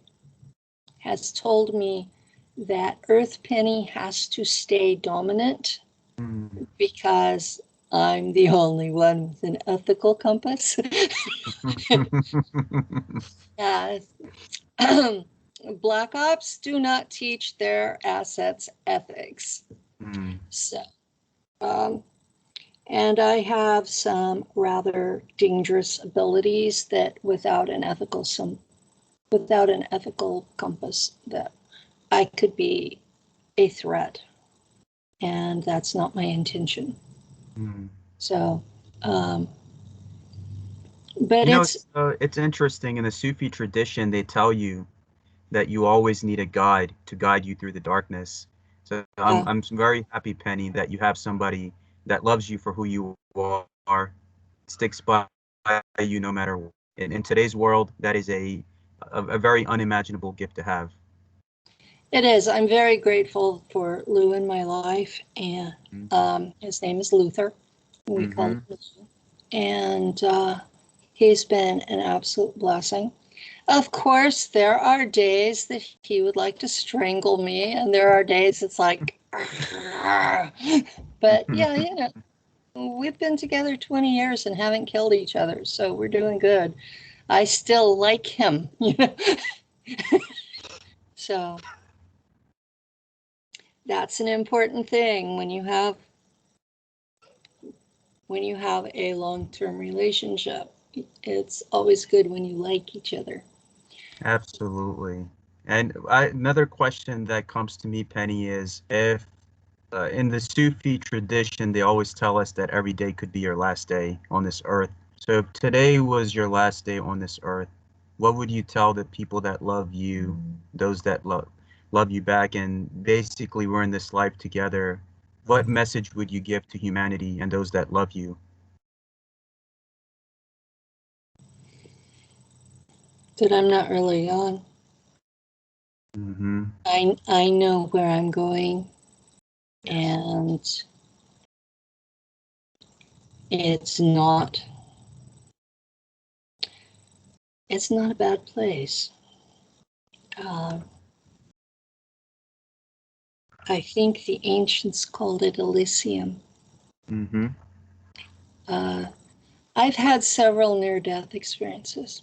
has told me that Earth Penny has to stay dominant because I'm the only one with an ethical compass. Black Ops do not teach their assets ethics. So, and I have some rather dangerous abilities that without an ethical compass, that I could be a threat, and that's not my intention. So, but it's interesting. In the Sufi tradition, they tell you that you always need a guide to guide you through the darkness. So Yeah. I'm very happy, Penny, that you have somebody that loves you for who you are, sticks by you no matter what. In today's world, that is a very unimaginable gift to have. It is. I'm very grateful for Lou in my life, and his name is Luther. We call him Lou. And he's been an absolute blessing. Of course, there are days that he would like to strangle me, and there are days it's like, but yeah, you know, we've been together 20 years and haven't killed each other, so we're doing good. I still like him, you know. So that's an important thing when you have a long-term relationship. It's always good when you like each other. Absolutely. And another question that comes to me, Penny, is if in the Sufi tradition, they always tell us that every day could be your last day on this earth. So if today was your last day on this earth, what would you tell the people that love you, those that love you back, and basically we're in this life together? What message would you give to humanity and those that love you? That I'm not really on. Mm-hmm. I know where I'm going, and it's not a bad place. I think the ancients called it Elysium. Mm-hmm. I've had several near-death experiences,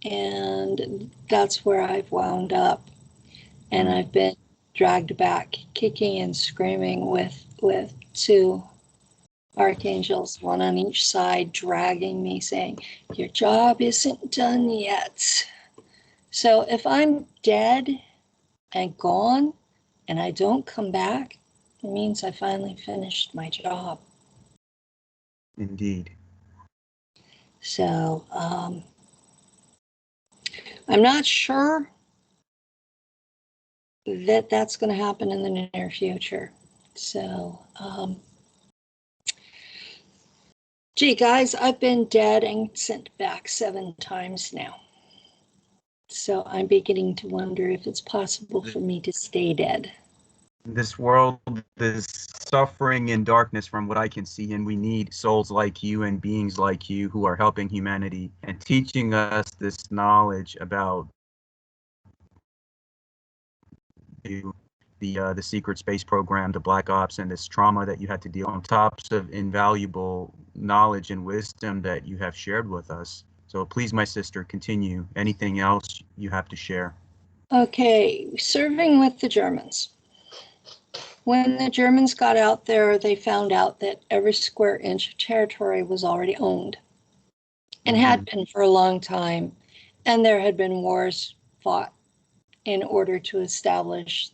and that's where I've wound up. And I've been dragged back, kicking and screaming, with two archangels, one on each side, dragging me, saying, "Your job isn't done yet." So if I'm dead and gone, and I don't come back, it means I finally finished my job. Indeed. So I'm not sure that that's going to happen in the near future. So, gee, guys, I've been dead and sent back 7 times now. So I'm beginning to wonder if it's possible for me to stay dead. This world is suffering in darkness from what I can see, and we need souls like you and beings like you who are helping humanity and teaching us this knowledge about you, the secret space program, the Black Ops, and this trauma that you had to deal on top of invaluable knowledge and wisdom that you have shared with us. So please, my sister, continue. Anything else you have to share? Okay, serving with the Germans. When the Germans got out there, they found out that every square inch of territory was already owned and had been for a long time. And there had been wars fought in order to establish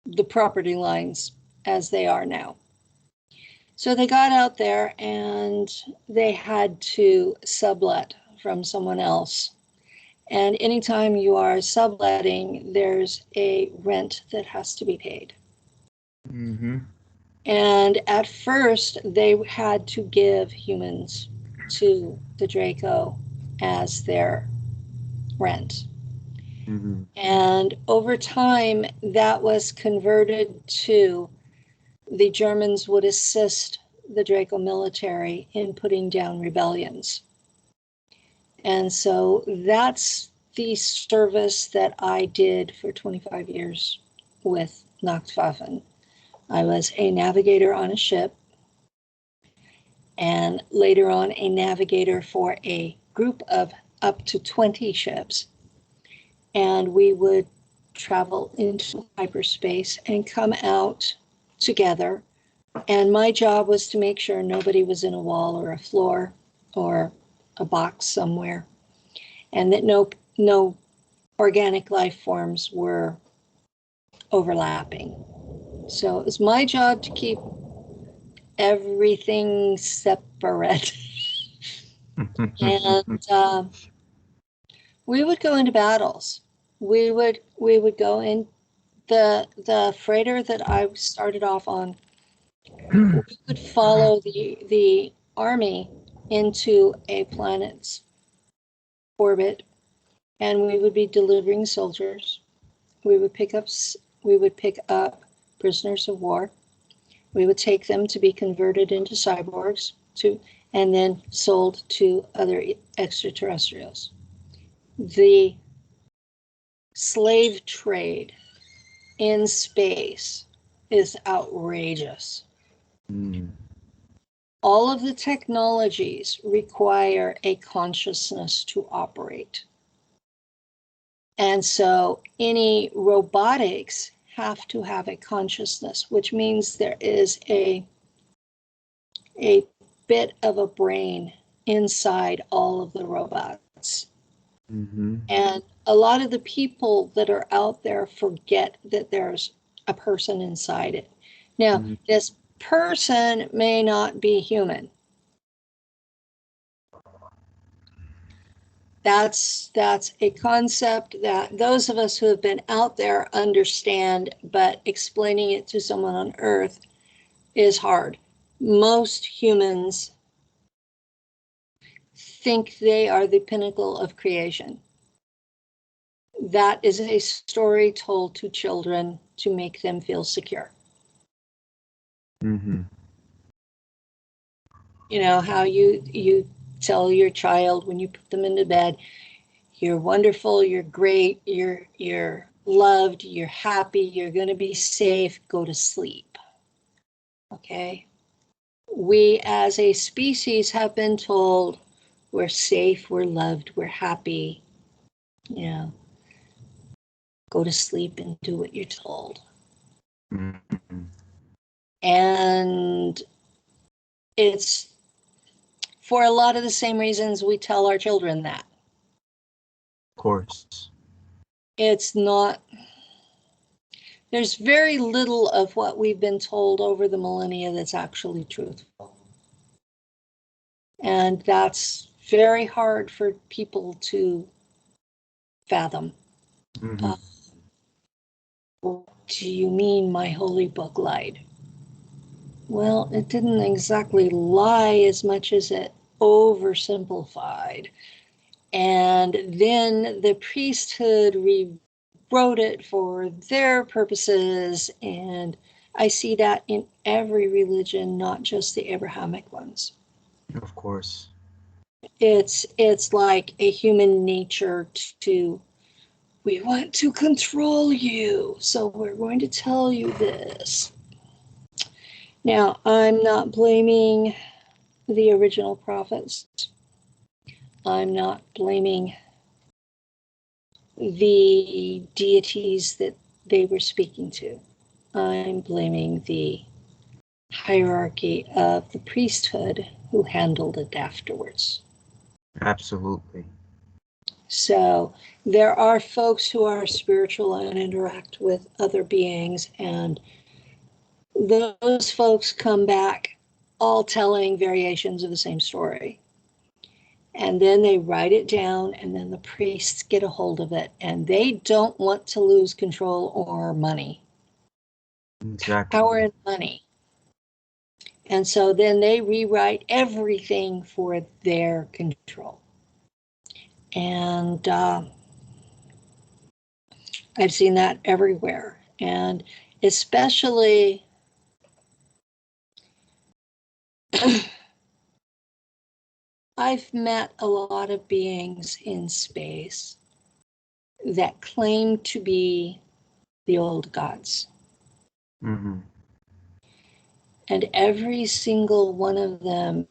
the property lines as they are now. So they got out there and they had to sublet from someone else. And anytime you are subletting, there's a rent that has to be paid. Mm-hmm. And at first, they had to give humans to the Draco as their rent. Mm-hmm. And over time, that was converted to the Germans would assist the Draco military in putting down rebellions. And so that's the service that I did for 25 years with Nachtwaffen. I was a navigator on a ship, and later on a navigator for a group of up to 20 ships. And we would travel into hyperspace and come out together. And my job was to make sure nobody was in a wall or a floor or a box somewhere, and that no organic life forms were overlapping. So it was my job to keep everything separate. And we would go into battles. We would go in the freighter that I started off on, we would follow the army into a planet's orbit, and we would be delivering soldiers. We would pick up prisoners of war. We would take them to be converted into cyborgs and then sold to other extraterrestrials. The slave trade in space is outrageous. Mm. All of the technologies require a consciousness to operate. And so any robotics have to have a consciousness, which means there is a bit of a brain inside all of the robots. Mm-hmm. And a lot of the people that are out there forget that there's a person inside it. Now, Mm-hmm. this person may not be human. That's a concept that those of us who have been out there understand, but explaining it to someone on Earth is hard. Most humans think they are the pinnacle of creation. That is a story told to children to make them feel secure. Mm-hmm. You know how you tell your child when you put them into bed, you're wonderful, you're great, you're loved, you're happy, you're going to be safe, go to sleep. Okay? We as a species have been told we're safe, we're loved, we're happy. You know, go to sleep and do what you're told. Mm-hmm. And it's for a lot of the same reasons we tell our children that. Of course. It's not, there's very little of what we've been told over the millennia that's actually truthful. And that's very hard for people to fathom. Mm-hmm. What do you mean my holy book lied? Well, it didn't exactly lie as much as it oversimplified. And then the priesthood rewrote it for their purposes. And I see that in every religion, not just the Abrahamic ones. Of course. It's like a human nature to, we want to control you, so we're going to tell you this. Now, I'm not blaming the original prophets. I'm not blaming the deities that they were speaking to. I'm blaming the hierarchy of the priesthood who handled it afterwards. Absolutely. So there are folks who are spiritual and interact with other beings, and those folks come back all telling variations of the same story. And then they write it down, and then the priests get a hold of it, and they don't want to lose control or money. Exactly. Power and money. And so then they rewrite everything for their control. And I've seen that everywhere. And especially I've met a lot of beings in space that claim to be the old gods. Mm-hmm. And every single one of them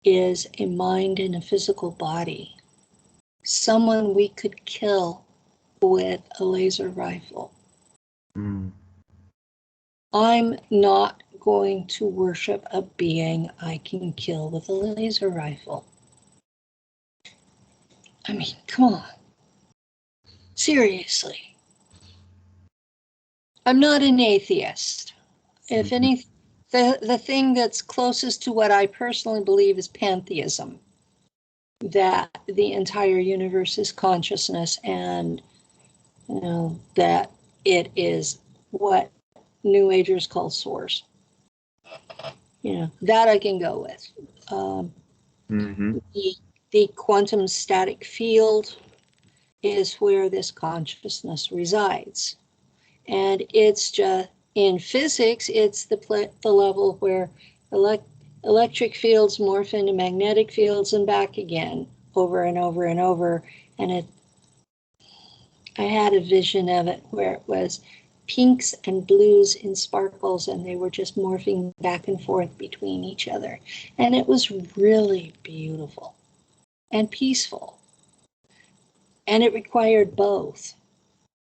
is a mind and a physical body. Someone we could kill with a laser rifle. Mm. I'm not going to worship a being I can kill with a laser rifle. I mean, come on. Seriously. I'm not an atheist. If any, the thing that's closest to what I personally believe is pantheism, that the entire universe is consciousness, and you know that it is what New Agers call source. That I can go with. The quantum static field is where this consciousness resides. And it's just, in physics, it's the level where electric fields morph into magnetic fields and back again, over and over and over. And I had a vision of it where it was pinks and blues in sparkles, and they were just morphing back and forth between each other. And it was really beautiful and peaceful. And it required both.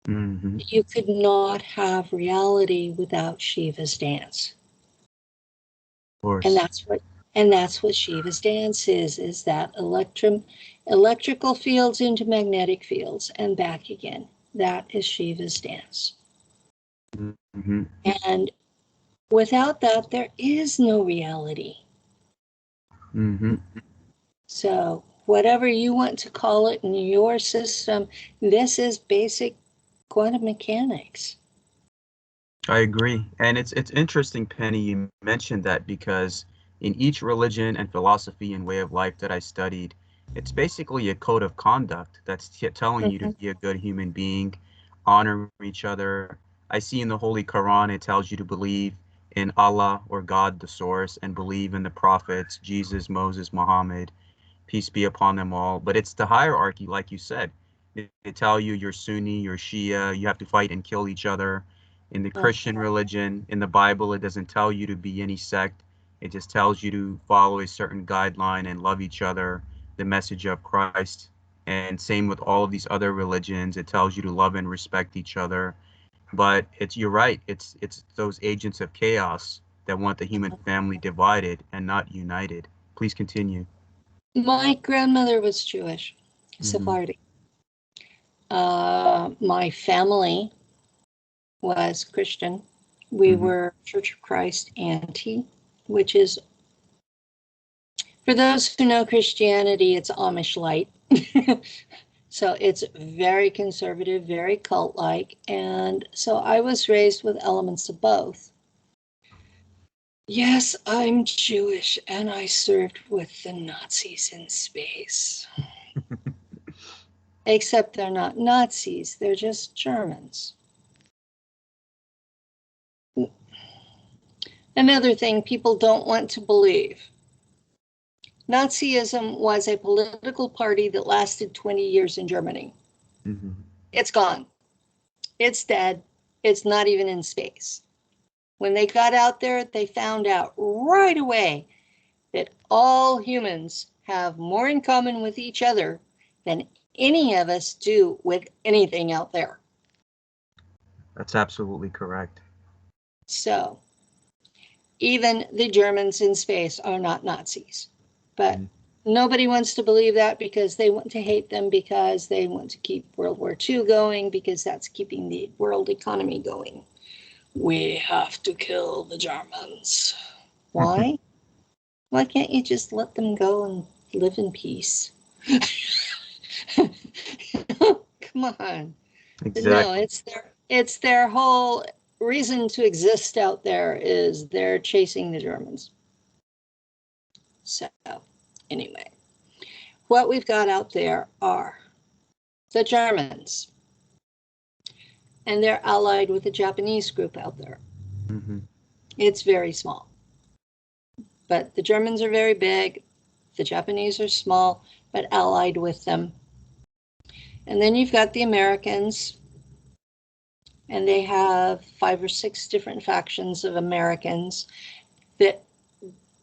You could not have reality without Shiva's dance. Of course. And that's what Shiva's dance is that electrical fields into magnetic fields and back again. That is Shiva's dance. And without that, there is no reality. So whatever you want to call it in your system, this is basic quantum mechanics. I agree. And it's interesting, Penny, you mentioned that, because in each religion and philosophy and way of life that I studied, it's basically a code of conduct that's telling you to be a good human being, honor each other. I see in the Holy Quran, it tells you to believe in Allah or God, the source, and believe in the prophets, Jesus, Moses, Muhammad, peace be upon them all. But it's the hierarchy, like you said. They tell you you're Sunni, you're Shia, you have to fight and kill each other. In the Christian religion, in the Bible, it doesn't tell you to be any sect. It just tells you to follow a certain guideline and love each other, the message of Christ. And same with all of these other religions. It tells you to love and respect each other. But you're right. It's those agents of chaos that want the human family divided and not united. Please continue. My grandmother was Jewish, Sephardi. My family was Christian. We were Church of Christ anti, which is, for those who know Christianity, it's Amish light. So it's very conservative, very cult-like. And so I was raised with elements of both. Yes, I'm Jewish, and I served with the Nazis in space. Except they're not Nazis, they're just Germans. Another thing people don't want to believe. Nazism was a political party that lasted 20 years in Germany. It's gone. It's dead. It's not even in space. When they got out there, they found out right away that all humans have more in common with each other than any of us do with anything out there. That's absolutely correct. So, even the Germans in space are not Nazis. But nobody wants to believe that, because they want to hate them, because they want to keep World War II going, because that's keeping the world economy going. We have to kill the Germans. Why? Why can't you just let them go and live in peace? Come on. Exactly. No, it's their whole reason to exist out there is they're chasing the Germans. So anyway, what we've got out there are the Germans, and they're allied with the Japanese group out there. It's very small, but the Germans are very big. The Japanese are small, but allied with them. And then you've got the Americans, and they have 5 or 6 different factions of Americans that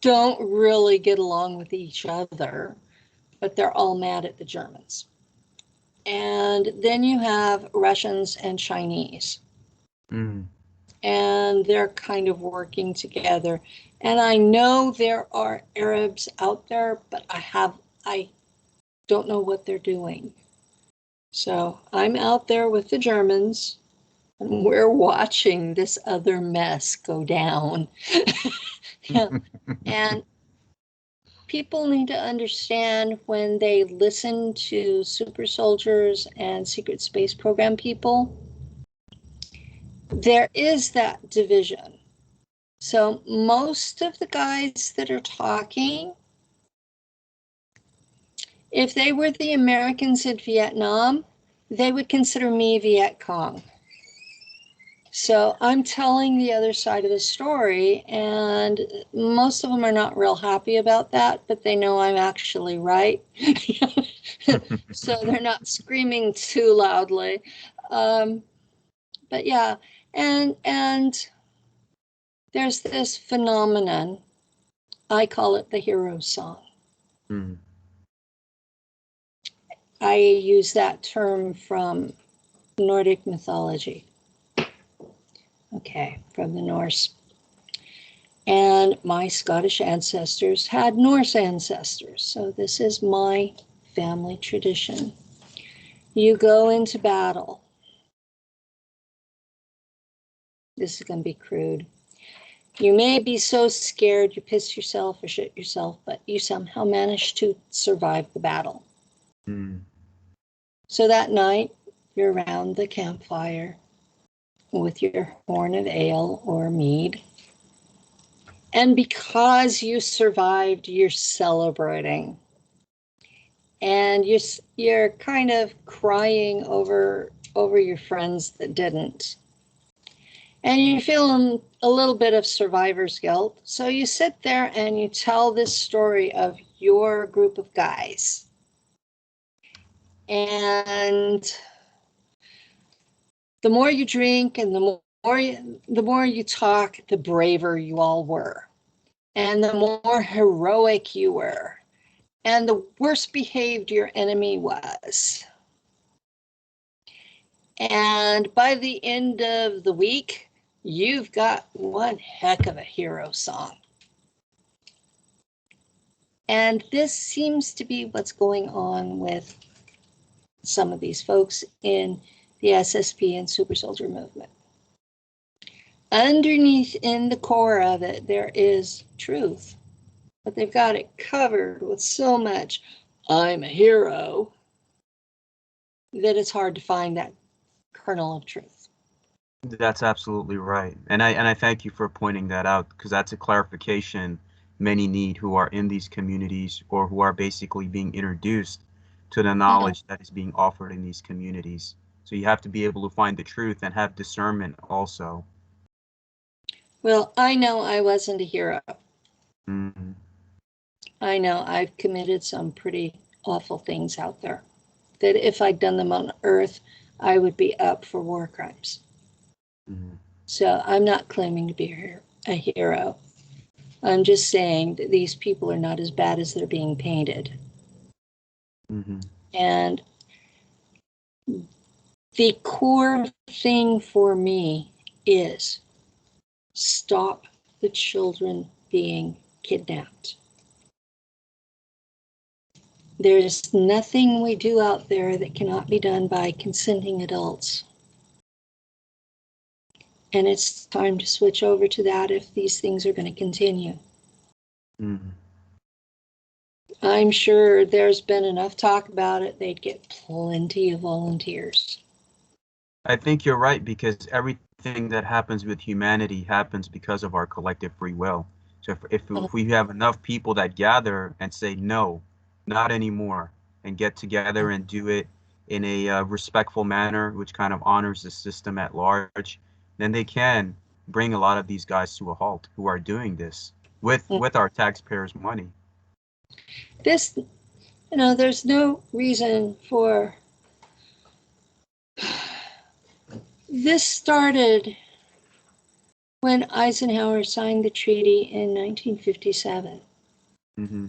don't really get along with each other, but they're all mad at the Germans. And then you have Russians and Chinese. And they're kind of working together. And I know there are Arabs out there, but I don't know what they're doing. So I'm out there with the Germans, and we're watching this other mess go down. And people need to understand, when they listen to super soldiers and secret space program people, there is that division. So most of the guys that are talking, if they were the Americans in Vietnam, they would consider me Viet Cong. So I'm telling the other side of the story, and most of them are not real happy about that, but they know I'm actually right. So they're not screaming too loudly. But yeah, and there's this phenomenon, I call it the hero song. Mm. I use that term from Nordic mythology. Okay, from the Norse. And my Scottish ancestors had Norse ancestors, so this is my family tradition. You go into battle. This is going to be crude. You may be so scared you piss yourself or shit yourself, but you somehow manage to survive the battle. Mm. So that night, you're around the campfire with your horn of ale or mead. And because you survived, you're celebrating. And you're kind of crying over your friends that didn't. And you're feeling a little bit of survivor's guilt. So you sit there and you tell this story of your group of guys. And the more you drink and the more you talk, the braver you all were. And the more heroic you were. And the worse behaved your enemy was. And by the end of the week, you've got one heck of a hero song. And this seems to be what's going on with some of these folks in the SSP and super soldier movement. Underneath, in the core of it, there is truth, but they've got it covered with so much I'm a hero that it's hard to find that kernel of truth. That's absolutely right. And I thank you for pointing that out, because that's a clarification many need who are in these communities or who are basically being introduced to the knowledge that is being offered in these communities. So you have to be able to find the truth and have discernment also. Well, I know I wasn't a hero. Mm-hmm. I know I've committed some pretty awful things out there that if I'd done them on Earth, I would be up for war crimes. Mm-hmm. So I'm not claiming to be a hero. I'm just saying that these people are not as bad as they're being painted. Mm-hmm. And the core thing for me is stop the children being kidnapped. There's nothing we do out there that cannot be done by consenting adults. And it's time to switch over to that if these things are going to continue. Mm-hmm. I'm sure there's been enough talk about it, they'd get plenty of volunteers. I think you're right, because everything that happens with humanity happens because of our collective free will. So if we have enough people that gather and say, no, not anymore, and get together and do it in a respectful manner, which kind of honors the system at large, then they can bring a lot of these guys to a halt who are doing this with our taxpayers' money. This, there's no reason for this. Started when Eisenhower signed the treaty in 1957. Mm-hmm.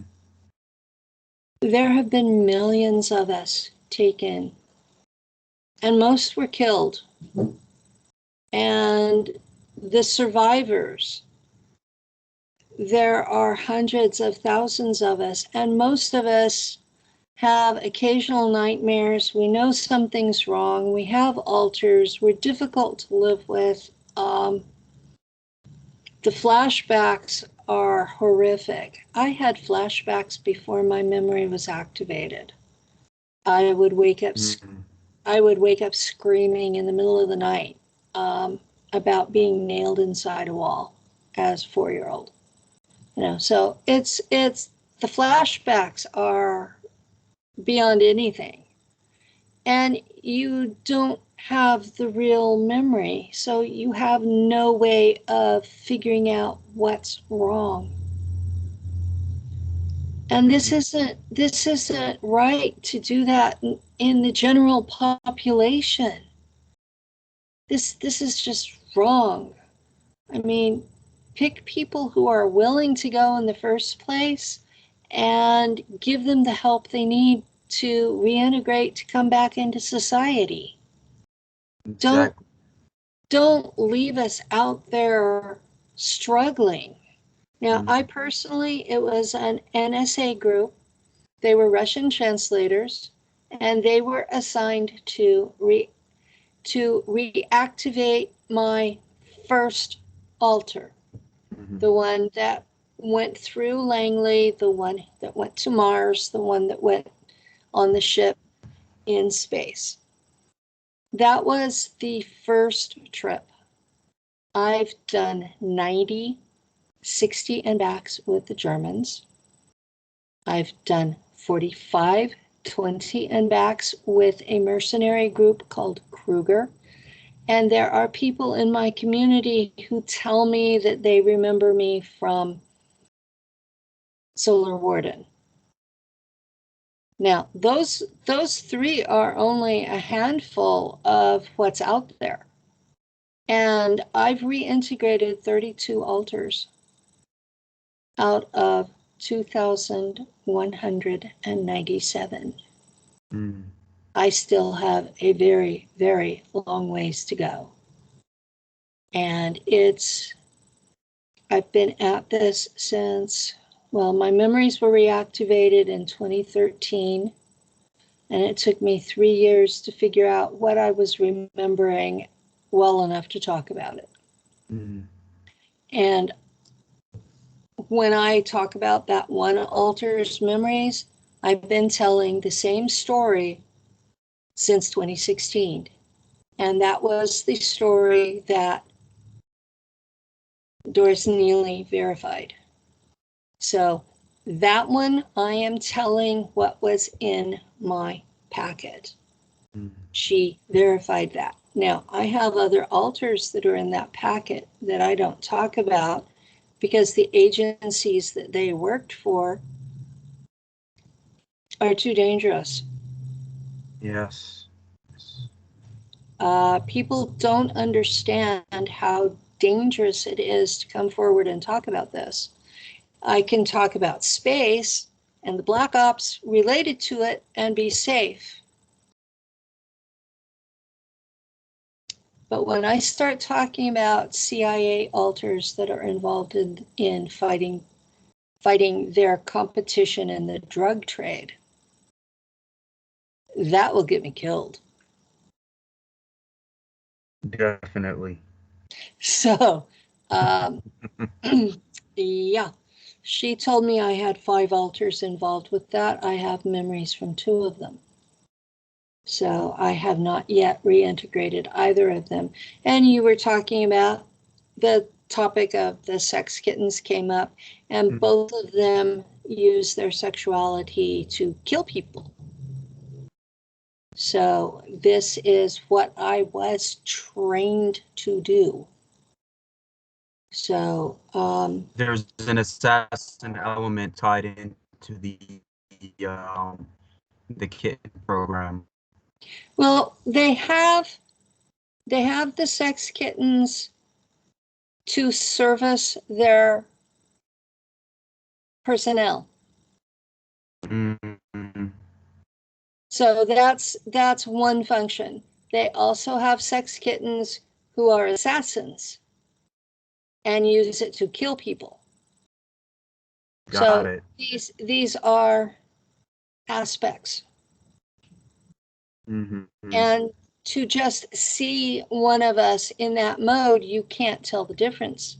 There have been millions of us taken, and most were killed. And the survivors, there are hundreds of thousands of us, and most of us have occasional nightmares. We know something's wrong. We have alters. We're difficult to live with. The flashbacks are horrific. I had flashbacks before my memory was activated. I would wake up. Mm-hmm. I would wake up screaming in the middle of the night. about being nailed inside a wall as a 4-year-old. So it's the flashbacks are beyond anything. And you don't have the real memory, so you have no way of figuring out what's wrong. And this isn't right to do that in the general population. This is just wrong. I mean, pick people who are willing to go in the first place and give them the help they need to reintegrate, to come back into society. Exactly. Don't leave us out there struggling. Now, Mm-hmm. I personally, it was an NSA group. They were Russian translators, and they were assigned to reactivate my first altar, Mm-hmm. the one that went through Langley, the one that went to Mars, the one that went on the ship in space. That was the first trip. I've done 90, 60 and backs with the Germans. I've done 45, 20 and backs with a mercenary group called Kruger. And there are people in my community who tell me that they remember me from Solar Warden. Now, those three are only a handful of what's out there. And I've reintegrated 32 altars out of 2,197. Mm-hmm. I still have a very, very long ways to go. And I've been at this since, well, my memories were reactivated in 2013. And it took me 3 years to figure out what I was remembering well enough to talk about it. Mm-hmm. And when I talk about that one altar's memories, I've been telling the same story since 2016. And that was the story that Doris Neely verified. So that one, I am telling what was in my packet. Mm-hmm. She verified that. Now, I have other altars that are in that packet that I don't talk about because the agencies that they worked for are too dangerous. Yes. People don't understand how dangerous it is to come forward and talk about this. I can talk about space and the black ops related to it and be safe. But when I start talking about CIA alters that are involved in fighting their competition in the drug trade, that will get me killed. Definitely. So, yeah, she told me I had 5 alters involved with that. I have memories from 2 of them. So I have not yet reintegrated either of them. And you were talking about the topic of the sex kittens came up, and Mm-hmm. both of them use their sexuality to kill people. So this is what I was trained to do. So There's an assassin element tied into the kitten program. well, they have the sex kittens to service their personnel. Mm-hmm. So that's one function. They also have sex kittens who are assassins and use it to kill people. Got So it. these are aspects. Mm-hmm. And to just see one of us in that mode, you can't tell the difference.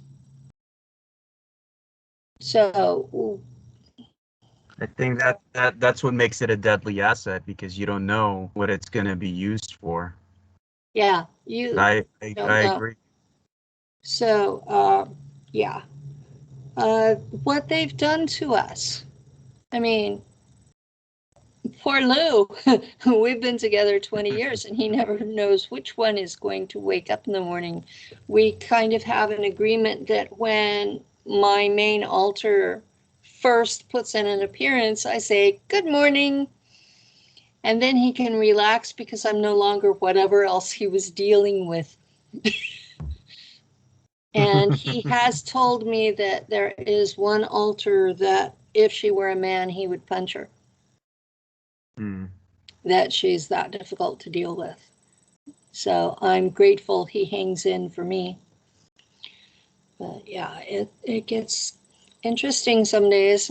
So I think that's what makes it a deadly asset, because you don't know what it's going to be used for. yeah, you I don't know. agree. So, yeah. What they've done to us. I mean, poor Lou. We've been together 20 years and he never knows which one is going to wake up in the morning. We kind of have an agreement that when my main altar first puts in an appearance, I say, "Good morning." And then he can relax because I'm no longer whatever else he was dealing with. And he has told me that there is one altar that if she were a man, he would punch her. That she's that difficult to deal with. So I'm grateful he hangs in for me. But yeah, it gets interesting some days.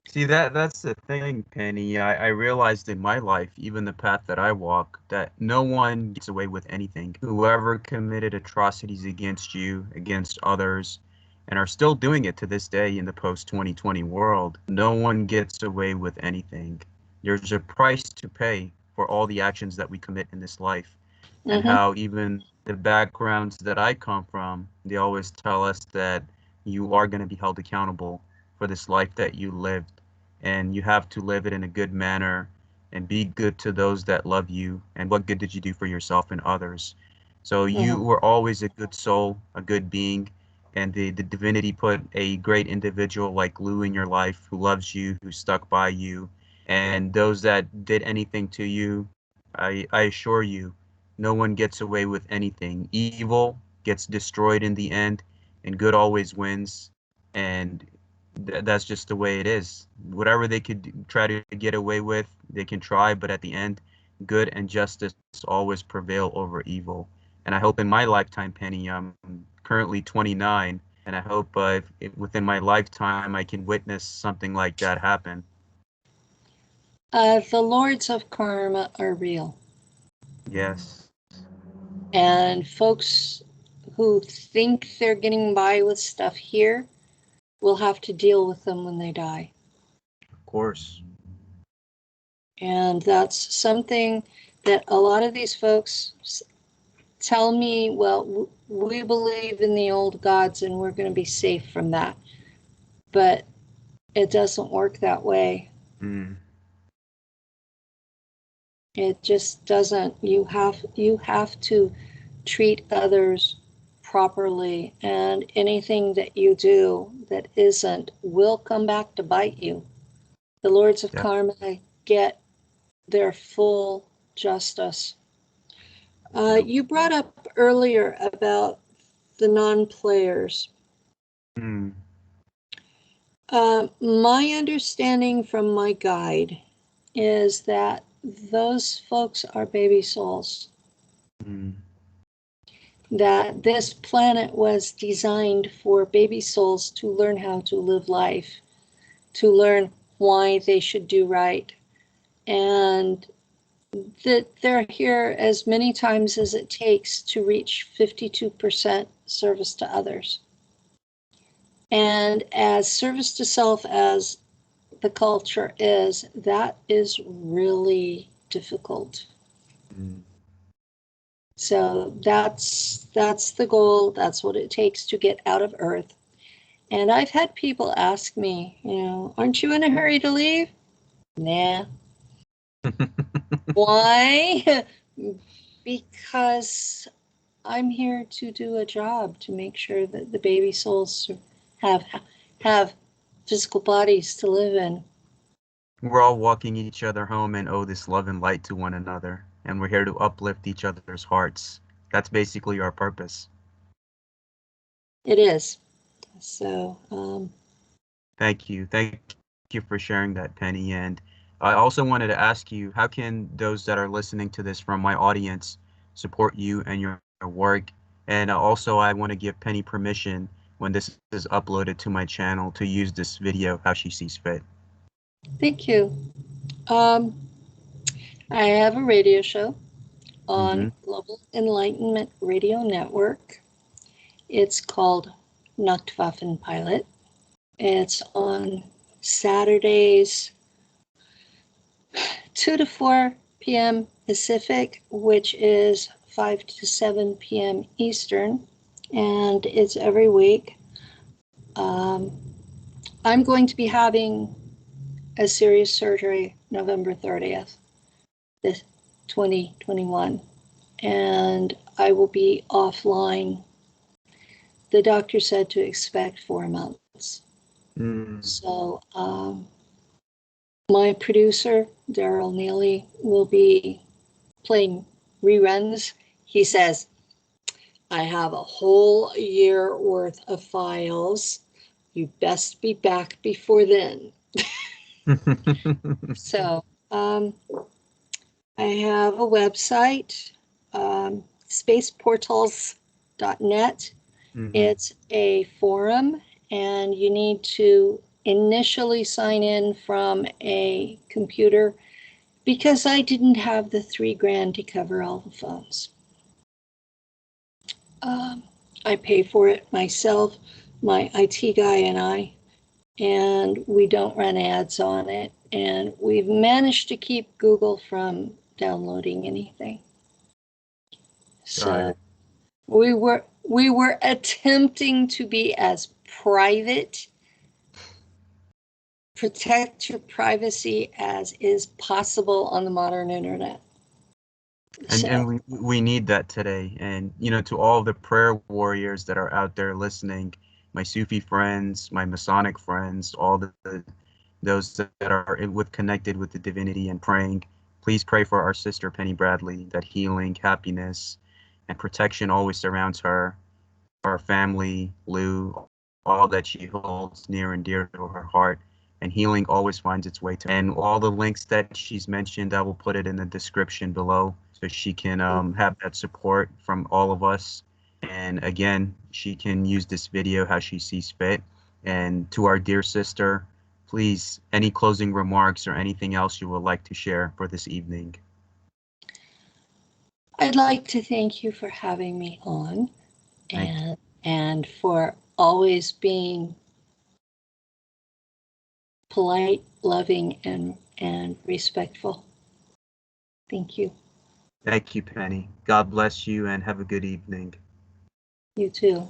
See, that's the thing, Penny. I realized in my life, even the path that I walk, that no one gets away with anything. Whoever committed atrocities against you, against others, and are still doing it to this day in the post-2020 world, no one gets away with anything. There's a price to pay for all the actions that we commit in this life. And how even the backgrounds that I come from, they always tell us that you are going to be held accountable for this life that you lived, and you have to live it in a good manner and be good to those that love you. And what good did you do for yourself and others? So you were always a good soul, a good being, and the divinity put a great individual like Lou in your life who loves you, who stuck by you. And those that did anything to you, I assure you, no one gets away with anything. Evil gets destroyed in the end, and good always wins. And that's just the way it is. Whatever they could try to get away with, they can try, but at the end, good and justice always prevail over evil. And I hope in my lifetime, Penny, I'm currently 29, and I hope within my lifetime I can witness something like that happen. The lords of karma are real. Yes. And folks who think they're getting by with stuff here will have to deal with them when they die. Of course. And that's something that a lot of these folks tell me, well, we believe in the old gods and we're going to be safe from that. But it doesn't work that way. It just doesn't. You have to treat others properly, and anything that you do that isn't will come back to bite you. The lords of karma get their full justice. You brought up earlier about the non-players. My understanding from my guide is that those folks are baby souls. That this planet was designed for baby souls to learn how to live life, to learn why they should do right, and that they're here as many times as it takes to reach 52% service to others. And as service to self as the culture is, that is really difficult. So that's the goal. That's what it takes to get out of Earth. And I've had people ask me, aren't you in a hurry to leave? Nah. Why? Because I'm here to do a job to make sure that the baby souls have physical bodies to live in. We're all walking each other home and owe this love and light to one another. And we're here to uplift each other's hearts. That's basically our purpose. It is. So, thank you. Thank you for sharing that, Penny. And I also wanted to ask you, how can those that are listening to this from my audience support you and your work? And also, I want to give Penny permission when this is uploaded to my channel to use this video how she sees fit. Thank you. I have a radio show on Global Enlightenment Radio Network. It's called Nachtwaffenpilot. It's on Saturdays, 2 to 4 p.m. Pacific, which is 5 to 7 p.m. Eastern. and it's every week. I'm going to be having a serious surgery November 30th, this 2021, and I will be offline. The doctor said to expect 4 months. So my producer, Daryl Neely, will be playing reruns. He says, I have a whole year worth of files. You best be back before then. So I have a website, spaceportals.net. It's a forum, and you need to initially sign in from a computer because I didn't have the $3,000 to cover all the phones. I pay for it myself, my IT guy and we don't run ads on it. And we've managed to keep Google from downloading anything. So we were attempting to be as private, protect private as is possible on the modern internet. And we need that today. And, you know, to all the prayer warriors that are out there listening, my Sufi friends, my Masonic friends, all those that are connected with the divinity and praying, please pray for our sister Penny Bradley, that healing, happiness, and protection always surrounds her, our family, Lou, all that she holds near and dear to her heart. And healing always finds its way to her. And all the links that she's mentioned, I will put it in the description below so she can have that support from all of us. And again, she can use this video how she sees fit. And to our dear sister, please, any closing remarks or anything else you would like to share for this evening? I'd like to thank you for having me on and for always being polite, loving, and respectful. Thank you. Thank you, Penny. God bless you and have a good evening. You too.